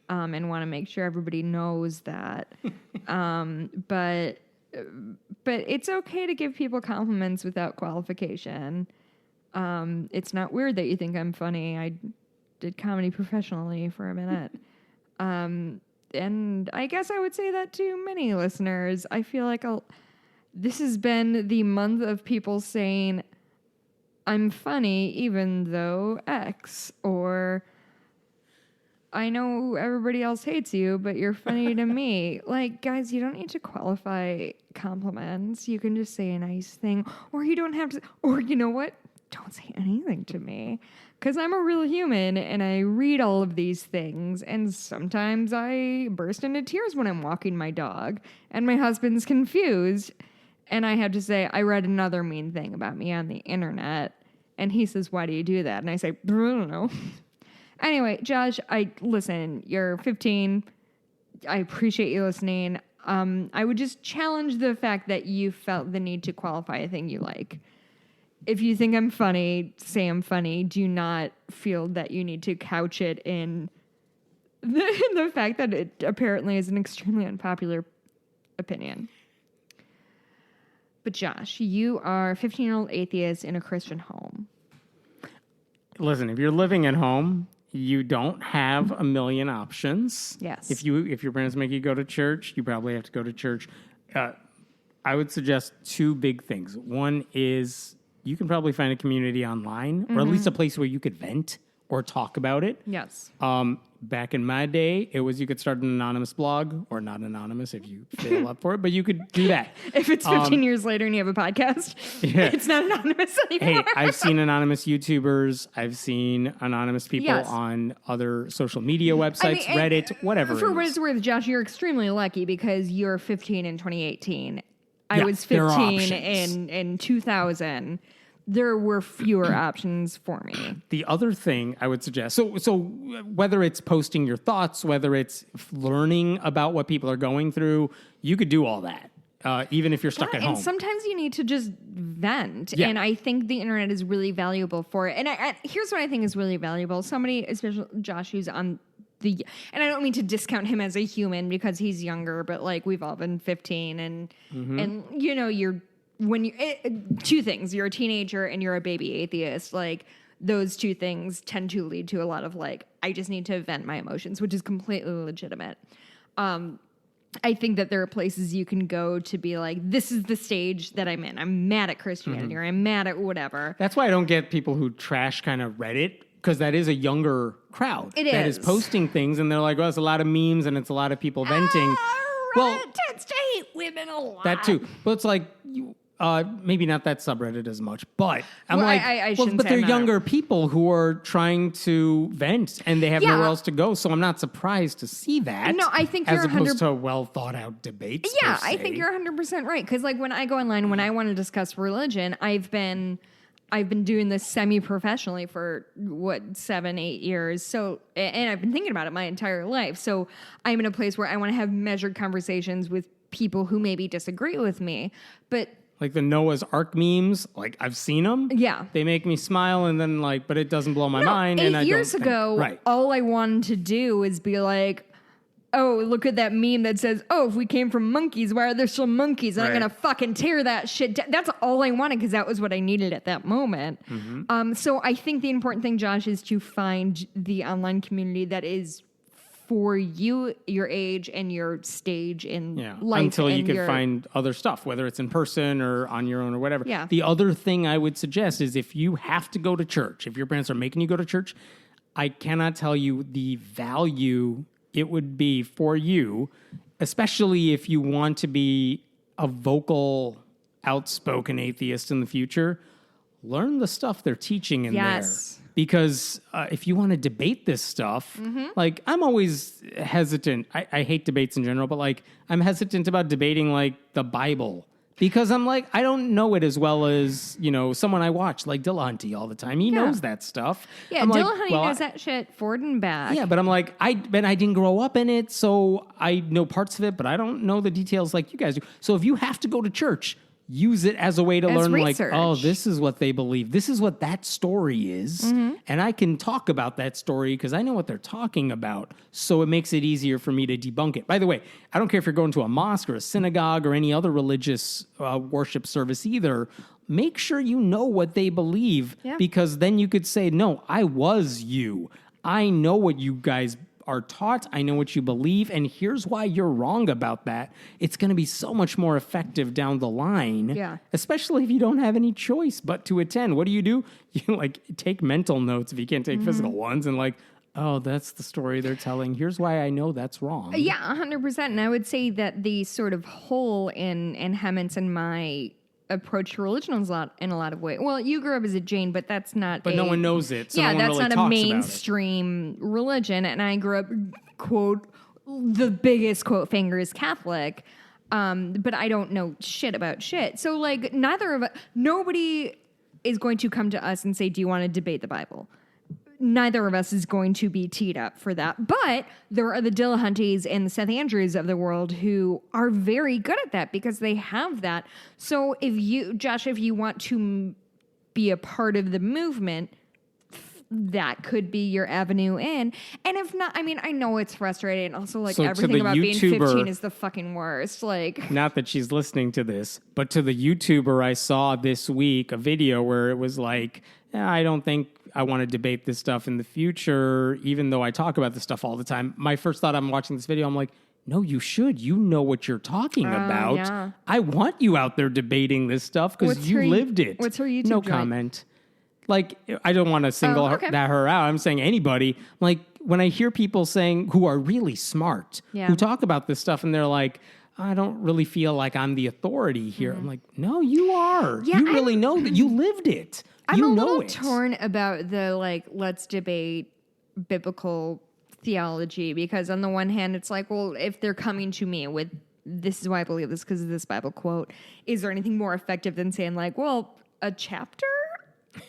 S2: and want to make sure everybody knows that. But it's okay to give people compliments without qualification. It's not weird that you think I'm funny. I did comedy professionally for a minute. And I guess I would say that to many listeners. I feel like this has been the month of people saying, I'm funny even though X, or I know everybody else hates you, but you're funny to me. Like, guys, you don't need to qualify compliments. You can just say a nice thing, or you don't have to, or you know what? Don't say anything to me, because I'm a real human and I read all of these things, and sometimes I burst into tears when I'm walking my dog and my husband's confused and I have to say, I read another mean thing about me on the internet, and he says, why do you do that? And I say, I don't know. Anyway, Josh, listen, you're 15. I appreciate you listening. I would just challenge the fact that you felt the need to qualify a thing you like. If you think I'm funny, say I'm funny. Do not feel that you need to couch it in the fact that it apparently is an extremely unpopular opinion. But Josh, you are a 15-year-old atheist in a Christian home.
S1: Listen, if you're living at home, you don't have a million options.
S2: Yes.
S1: If your parents make you go to church, you probably have to go to church. I would suggest two big things. One is you can probably find a community online, or at least a place where you could vent or talk about it.
S2: Yes.
S1: Back in my day, it was you could start an anonymous blog, or not anonymous if you fail up for it, but you could do that.
S2: If it's 15 years later and you have a podcast, it's not anonymous anymore.
S1: Hey, I've seen anonymous YouTubers. I've seen anonymous people on other social media websites, Reddit, whatever.
S2: For what it's worth, Josh, you're extremely lucky because you're 15 in 2018. I was 15 in 2000. There were fewer options for me.
S1: The other thing I would suggest, so whether it's posting your thoughts, whether it's learning about what people are going through, you could do all that, even if you're stuck at home.
S2: And sometimes you need to just vent. Yeah. And I think the internet is really valuable for it. And here's what I think is really valuable. Somebody, especially Josh, who's on and I don't mean to discount him as a human because he's younger, but like we've all been 15 and you know, two things, you're a teenager and you're a baby atheist. Like those two things tend to lead to a lot of like, I just need to vent my emotions, which is completely legitimate. I think that there are places you can go to be like, this is the stage that I'm in. I'm mad at Christianity or I'm mad at whatever.
S1: That's why I don't get people who trash kind of Reddit, because that is a younger crowd that is posting things, and they're like, well, it's a lot of memes and it's a lot of people venting.
S2: Well, it tends to hate women a lot.
S1: That too. But it's like, maybe not that subreddit as much, but I'm but they're younger people who are trying to vent and they have nowhere else to go. So I'm not surprised to see that.
S2: No, I think you're
S1: as opposed to well thought out debates.
S2: Yeah, I think you're 100% right. Because like when I go online, when I want to discuss religion, I've been doing this semi-professionally for 7-8 years. So, and I've been thinking about it my entire life. So I'm in a place where I want to have measured conversations with people who maybe disagree with me, but
S1: like the Noah's Ark memes, like I've seen them.
S2: Yeah.
S1: They make me smile and then like, but it doesn't blow my mind.
S2: 8 years ago, all I wanted to do is be like, oh, look at that meme that says, oh, if we came from monkeys, why are there still monkeys? And I'm
S1: Right.
S2: going to fucking tear that shit down. That's all I wanted because that was what I needed at that moment. So I think the important thing, Josh, is to find the online community that is for you, your age, and your stage in life.
S1: Until you
S2: and
S1: can find other stuff, whether it's in person or on your own or whatever.
S2: Yeah.
S1: The other thing I would suggest is if you have to go to church, if your parents are making you go to church, I cannot tell you the value it would be for you, especially if you want to be a vocal, outspoken atheist in the future. Learn the stuff they're teaching in there. Because if you want to debate this stuff, like I'm always hesitant. I hate debates in general, but like I'm hesitant about debating like the Bible because I'm like, I don't know it as well as, someone I watch like Dillahunty all the time. He knows that stuff.
S2: Yeah, Dillahunty knows that shit forward and back.
S1: Yeah, but I'm like, I didn't grow up in it, so I know parts of it, but I don't know the details like you guys do. So if you have to go to church, use it as a way to learn
S2: research.
S1: like, oh, this is what they believe. This is what that story is. And I can talk about that story because I know what they're talking about. So it makes it easier for me to debunk it. By the way, I don't care if you're going to a mosque or a synagogue or any other religious worship service either. Make sure you know what they believe because then you could say, no, I was you. I know what you guys are taught. I know what you believe, and here's why you're wrong about that. It's going to be so much more effective down the line, especially if you don't have any choice but to attend. What do? You like take mental notes if you can't take physical ones, and like, oh, that's the story they're telling. Here's why I know that's wrong.
S2: Yeah, 100%. And I would say that the sort of hole in Hemant's and my approach to religion is in a lot of ways. Well, you grew up as a Jain, but that's not.
S1: But no one knows it. So no one
S2: that's
S1: really
S2: not
S1: talks
S2: a mainstream religion. And I grew up, quote, the biggest quote fingers Catholic. But I don't know shit about shit. So like nobody is going to come to us and say, "Do you want to debate the Bible?" Neither of us is going to be teed up for that. But there are the Dillahunties and the Seth Andrews of the world who are very good at that because they have that. So if you want to be a part of the movement, that could be your avenue in. And if not, I mean, I know it's frustrating. Also, like everything about being 15 is the fucking worst. Like,
S1: not that she's listening to this, but to the YouTuber I saw this week, a video where it was like, I don't think I want to debate this stuff in the future, even though I talk about this stuff all the time. My first thought, I'm watching this video, I'm like, no, you should. You know what you're talking about.
S2: Yeah.
S1: I want you out there debating this stuff because you lived it.
S2: What's her YouTube
S1: No
S2: joint?
S1: Comment. Like, I don't want to single her out. I'm saying anybody. Like, when I hear people saying who are really smart, who talk about this stuff, and they're like, I don't really feel like I'm the authority here. I'm like, no, you are.
S2: Yeah,
S1: you really know that. You lived it.
S2: I'm
S1: you
S2: a
S1: know
S2: little
S1: it.
S2: torn about the, like, let's debate biblical theology because on the one hand, it's like, well, if they're coming to me with, this is why I believe this because of this Bible quote, is there anything more effective than saying like, well, a chapter?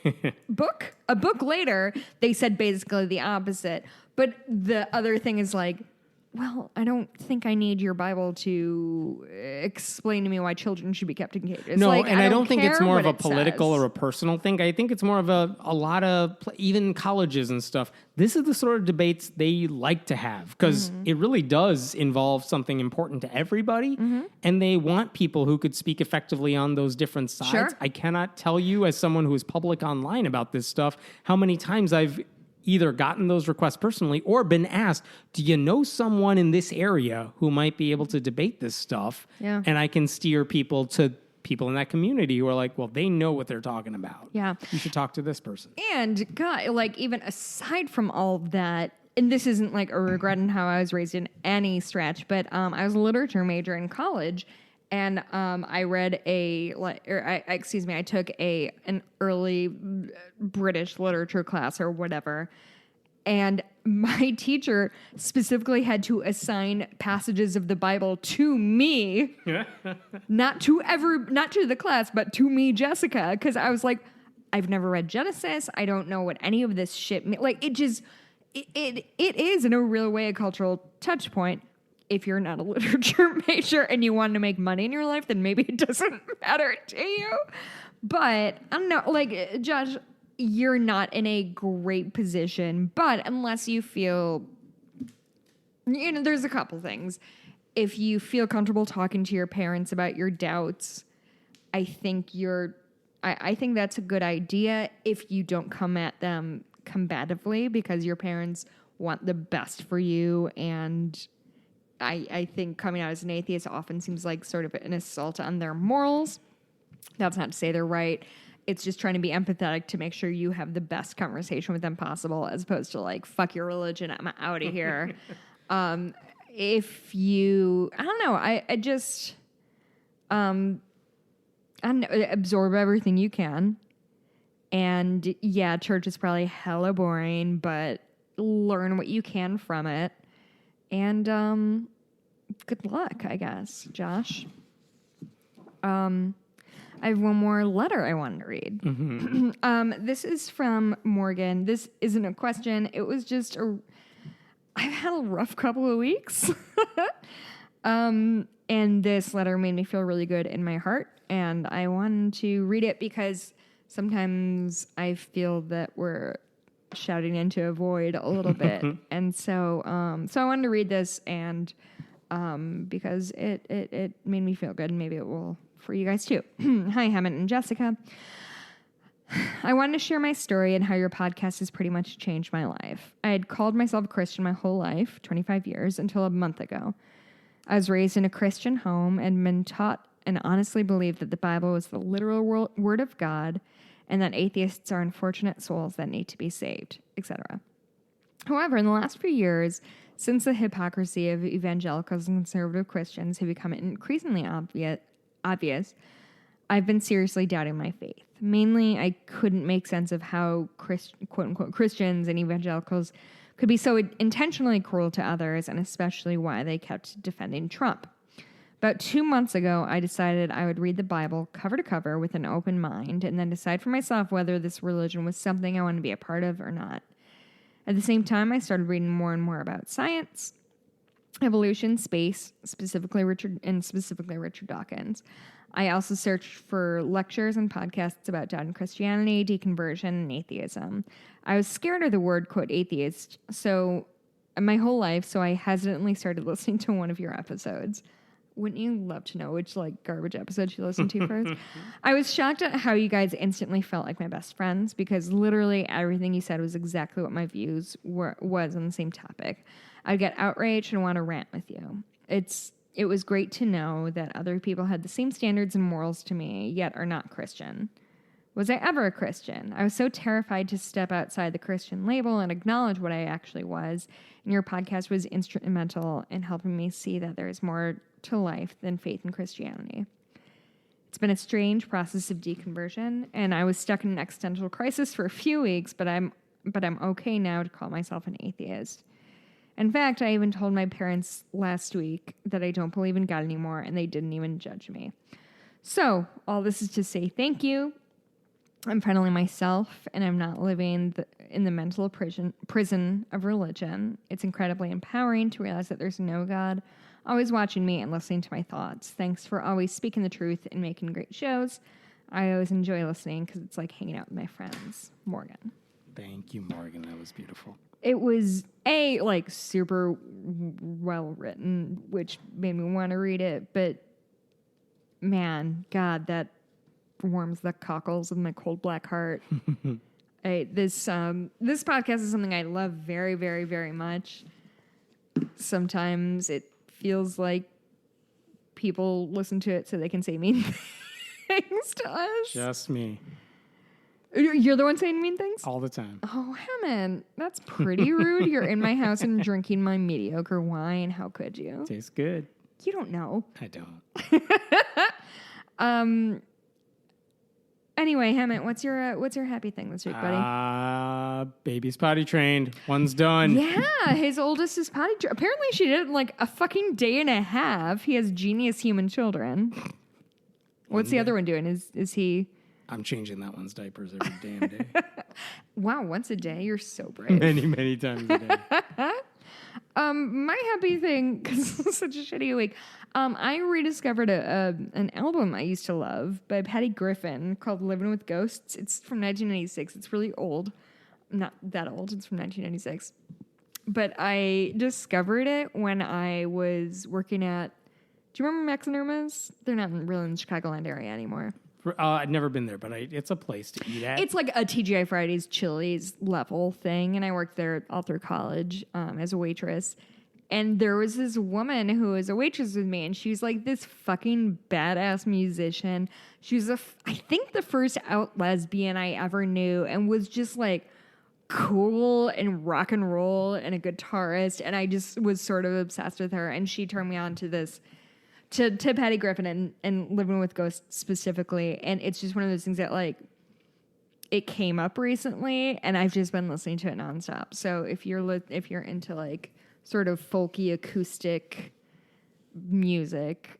S2: A book later, they said basically the opposite. But the other thing is like, well, I don't think I need your Bible to explain to me why children should be kept in cages.
S1: No,
S2: like,
S1: and I don't think it's more of a political
S2: says.
S1: or a personal thing. I think it's more of a lot of, even colleges and stuff. This is the sort of debates they like to have because it really does involve something important to everybody. And they want people who could speak effectively on those different sides.
S2: Sure.
S1: I cannot tell you, as someone who is public online about this stuff, how many times I've either gotten those requests personally or been asked, do you know someone in this area who might be able to debate this stuff?
S2: Yeah.
S1: And I can steer people to people in that community who are like, well, they know what they're talking about.
S2: Yeah.
S1: You should talk to this person.
S2: And God, like even aside from all of that, and this isn't like a regret in how I was raised in any stretch, but I was a literature major in college. And I read I took an early British literature class or whatever. And my teacher specifically had to assign passages of the Bible to me, not to the class, but to me, Jessica, because I was like, I've never read Genesis. I don't know what any of this shit means. Like, it is in a real way a cultural touch point. If you're not a literature major and you want to make money in your life, then maybe it doesn't matter to you. But I don't know, like, Josh, you're not in a great position, but unless you feel There's a couple things. If you feel comfortable talking to your parents about your doubts, I think I think that's a good idea if you don't come at them combatively, because your parents want the best for you. And I think coming out as an atheist often seems like sort of an assault on their morals. That's not to say they're right. It's just trying to be empathetic to make sure you have the best conversation with them possible, as opposed to like, fuck your religion, I'm out of here. If you, I don't know, I just, I don't know, absorb everything you can. And yeah, church is probably hella boring, but learn what you can from it. And good luck, I guess, Josh. I have one more letter I wanted to read.
S1: Mm-hmm.
S2: This is from Morgan. This isn't a question. It was just I've had a rough couple of weeks. And this letter made me feel really good in my heart. And I wanted to read it because sometimes I feel that we're shouting into a void a little bit. And so I wanted to read this, and because it made me feel good, and maybe it will for you guys too. Hi, Hammond and Jessica. I wanted to share my story and how your podcast has pretty much changed my life. I had called myself a Christian my whole life, 25 years, until a month ago. I was raised in a Christian home and been taught and honestly believed that the Bible was the literal word of God, and that atheists are unfortunate souls that need to be saved, etc. However, in the last few years, since the hypocrisy of evangelicals and conservative Christians have become increasingly obvious, I've been seriously doubting my faith. Mainly, I couldn't make sense of how quote-unquote Christians and evangelicals could be so intentionally cruel to others, and especially why they kept defending Trump. About 2 months ago, I decided I would read the Bible cover to cover with an open mind, and then decide for myself whether this religion was something I wanted to be a part of or not. At the same time, I started reading more and more about science, evolution, space, specifically Richard Dawkins. I also searched for lectures and podcasts about doubt in Christianity, deconversion, and atheism. I was scared of the word, quote, atheist, my whole life, so I hesitantly started listening to one of your episodes. Wouldn't you love to know which, garbage episode you listened to first? I was shocked at how you guys instantly felt like my best friends, because literally everything you said was exactly what my views was on the same topic. I'd get outraged and want to rant with you. It was great to know that other people had the same standards and morals to me, yet are not Christian. Was I ever a Christian? I was so terrified to step outside the Christian label and acknowledge what I actually was, and your podcast was instrumental in helping me see that there is more to life than faith in Christianity. It's been a strange process of deconversion, and I was stuck in an existential crisis for a few weeks, but I'm okay now to call myself an atheist. In fact, I even told my parents last week that I don't believe in God anymore, and they didn't even judge me. So, all this is to say thank you. I'm finally myself, and I'm not living in the mental prison of religion. It's incredibly empowering to realize that there's no God always watching me and listening to my thoughts. Thanks for always speaking the truth and making great shows. I always enjoy listening because it's like hanging out with my friends. Morgan.
S1: Thank you, Morgan. That was beautiful.
S2: It was super well written, which made me want to read it. But man, God, that warms the cockles of my cold black heart. This podcast is something I love very, very, very much. Sometimes it feels like people listen to it so they can say mean things to us.
S1: Just me.
S2: You're the one saying mean things?
S1: All the time.
S2: Oh, Hammond, that's pretty rude. You're in my house and drinking my mediocre wine. How could you?
S1: Tastes good.
S2: You don't know.
S1: I don't.
S2: Anyway, Hammond, what's your happy thing this week, buddy?
S1: Baby's potty trained. One's done.
S2: Yeah, his oldest is potty trained. Apparently she did it in a fucking day and a half. He has genius human children. What's the other one doing? Is he...
S1: I'm changing that one's diapers every damn day.
S2: Wow, once a day? You're so brave.
S1: Many, many times a day.
S2: My happy thing, because it was such a shitty week, I rediscovered an album I used to love by Patty Griffin called Living with Ghosts. It's from 1996. It's really old. Not that old. It's from 1996. but I discovered it when I was working at. Do you remember Max and Irma's? They're not really in the Chicagoland area anymore.
S1: I've never been there, but it's a place to eat at.
S2: It's like a TGI Fridays, Chili's level thing, and I worked there all through college as a waitress. And there was this woman who was a waitress with me, and she's like this fucking badass musician. She was I think the first out lesbian I ever knew, and was just like cool and rock and roll and a guitarist. And I just was sort of obsessed with her. And she turned me on to this. To Patty Griffin and Living with Ghosts specifically. And it's just one of those things that, like, it came up recently, and I've just been listening to it nonstop. So if you're into, like, sort of folky acoustic music,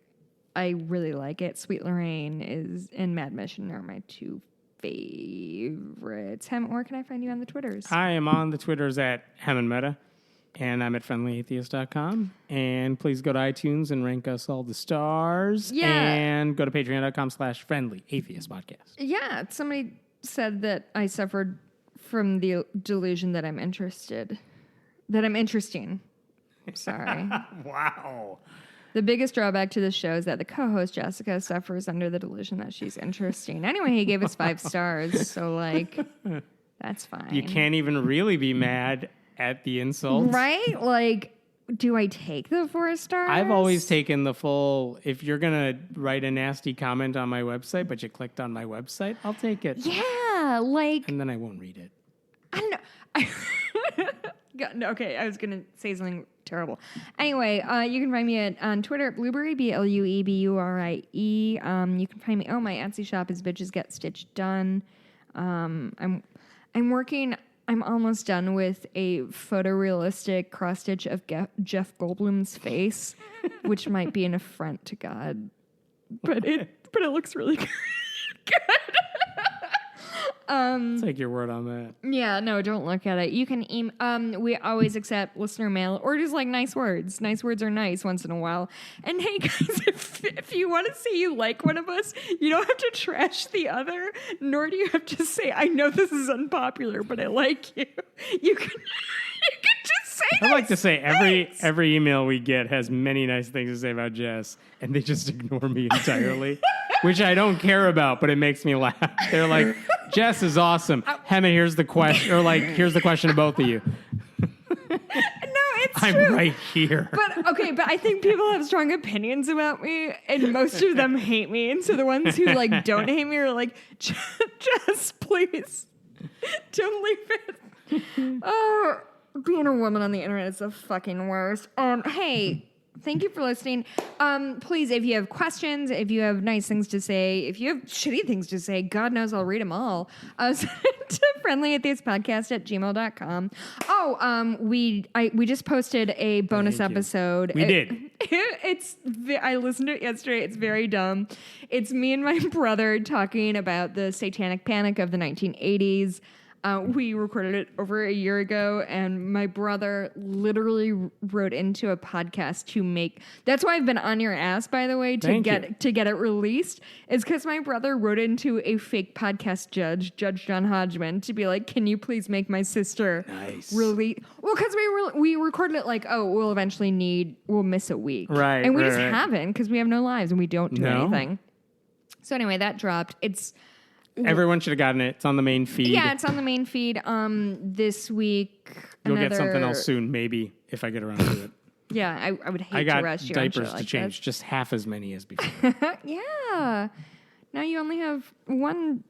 S2: I really like it. Sweet Lorraine and Mad Mission are my two favorites. Hem, where can I find you on the Twitters?
S1: I am on the Twitters at Hem and Meta. And I'm at friendlyatheist.com. And please go to iTunes and rank us all the stars.
S2: Yeah.
S1: And go to patreon.com/friendlyatheistpodcast.
S2: Yeah. Somebody said that I suffered from the delusion that I'm interesting. Sorry.
S1: Wow.
S2: The biggest drawback to this show is that the co-host, Jessica, suffers under the delusion that she's interesting. Anyway, he gave us 5 stars. So, like, that's fine.
S1: You can't even really be mad at the insult.
S2: Right? Like, do I take the 4 stars?
S1: I've always taken the full, if you're going to write a nasty comment on my website, but you clicked on my website, I'll take it.
S2: Yeah, like...
S1: And then I won't read it.
S2: I don't know. No, okay, I was going to say something terrible. Anyway, you can find me on Twitter at Blueberry, BLUEBURIE. You can find me... Oh, my Etsy shop is Bitches Get Stitched Done. I'm working... I'm almost done with a photorealistic cross-stitch of Jeff Goldblum's face, which might be an affront to God, but it looks really good.
S1: Take your word on that.
S2: Yeah, no, don't look at it. You can we always accept listener mail or just like nice words. Nice words are nice once in a while. And hey guys, if you want to say you like one of us, you don't have to trash the other, nor do you have to say, I know this is unpopular, but I like you. You can just say
S1: I like to say every email we get has many nice things to say about Jess, and they just ignore me entirely, which I don't care about, but it makes me laugh. They're like, Jess is awesome. Hema, here's the question, or like, here's the question to both of you. I'm
S2: true.
S1: right here.
S2: But I think people have strong opinions about me, and most of them hate me. And so the ones who like don't hate me are like, just please don't leave it. Oh, being a woman on the internet is the fucking worst. Hey, thank you for listening. Please, if you have questions, if you have nice things to say, if you have shitty things to say, God knows I'll read them all. Send it to friendlyatheistpodcast@gmail.com. Oh, we just posted a bonus episode.
S1: We did.
S2: I listened to it yesterday. It's very dumb. It's me and my brother talking about the satanic panic of the 1980s. We recorded it over a year ago, and my brother literally wrote into a podcast to make. That's why I've been on your ass, by the way, to get it released. Is because my brother wrote into a fake podcast Judge John Hodgman, to be like, "Can you please make my sister release?" Well, because we recorded it like, we'll eventually we'll miss a week,
S1: right?
S2: And we just haven't, because we have no lives and we don't do anything. So anyway, that dropped.
S1: Everyone should have gotten it. It's on the main feed.
S2: Yeah, it's on the main feed. This week,
S1: you'll get something else soon, maybe, if I get around to it.
S2: Yeah, I would hate to rush you.
S1: I got diapers to
S2: like
S1: change, just half as many as before.
S2: Yeah. Now you only have one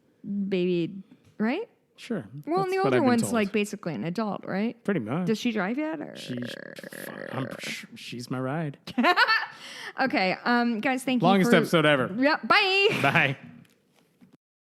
S2: baby, right?
S1: Sure.
S2: Well, and the older one's like basically an adult, right?
S1: Pretty much.
S2: Does she drive yet? Or?
S1: She's my ride.
S2: Okay, guys, thank you.
S1: Longest episode ever.
S2: Yep. Bye.
S1: Bye.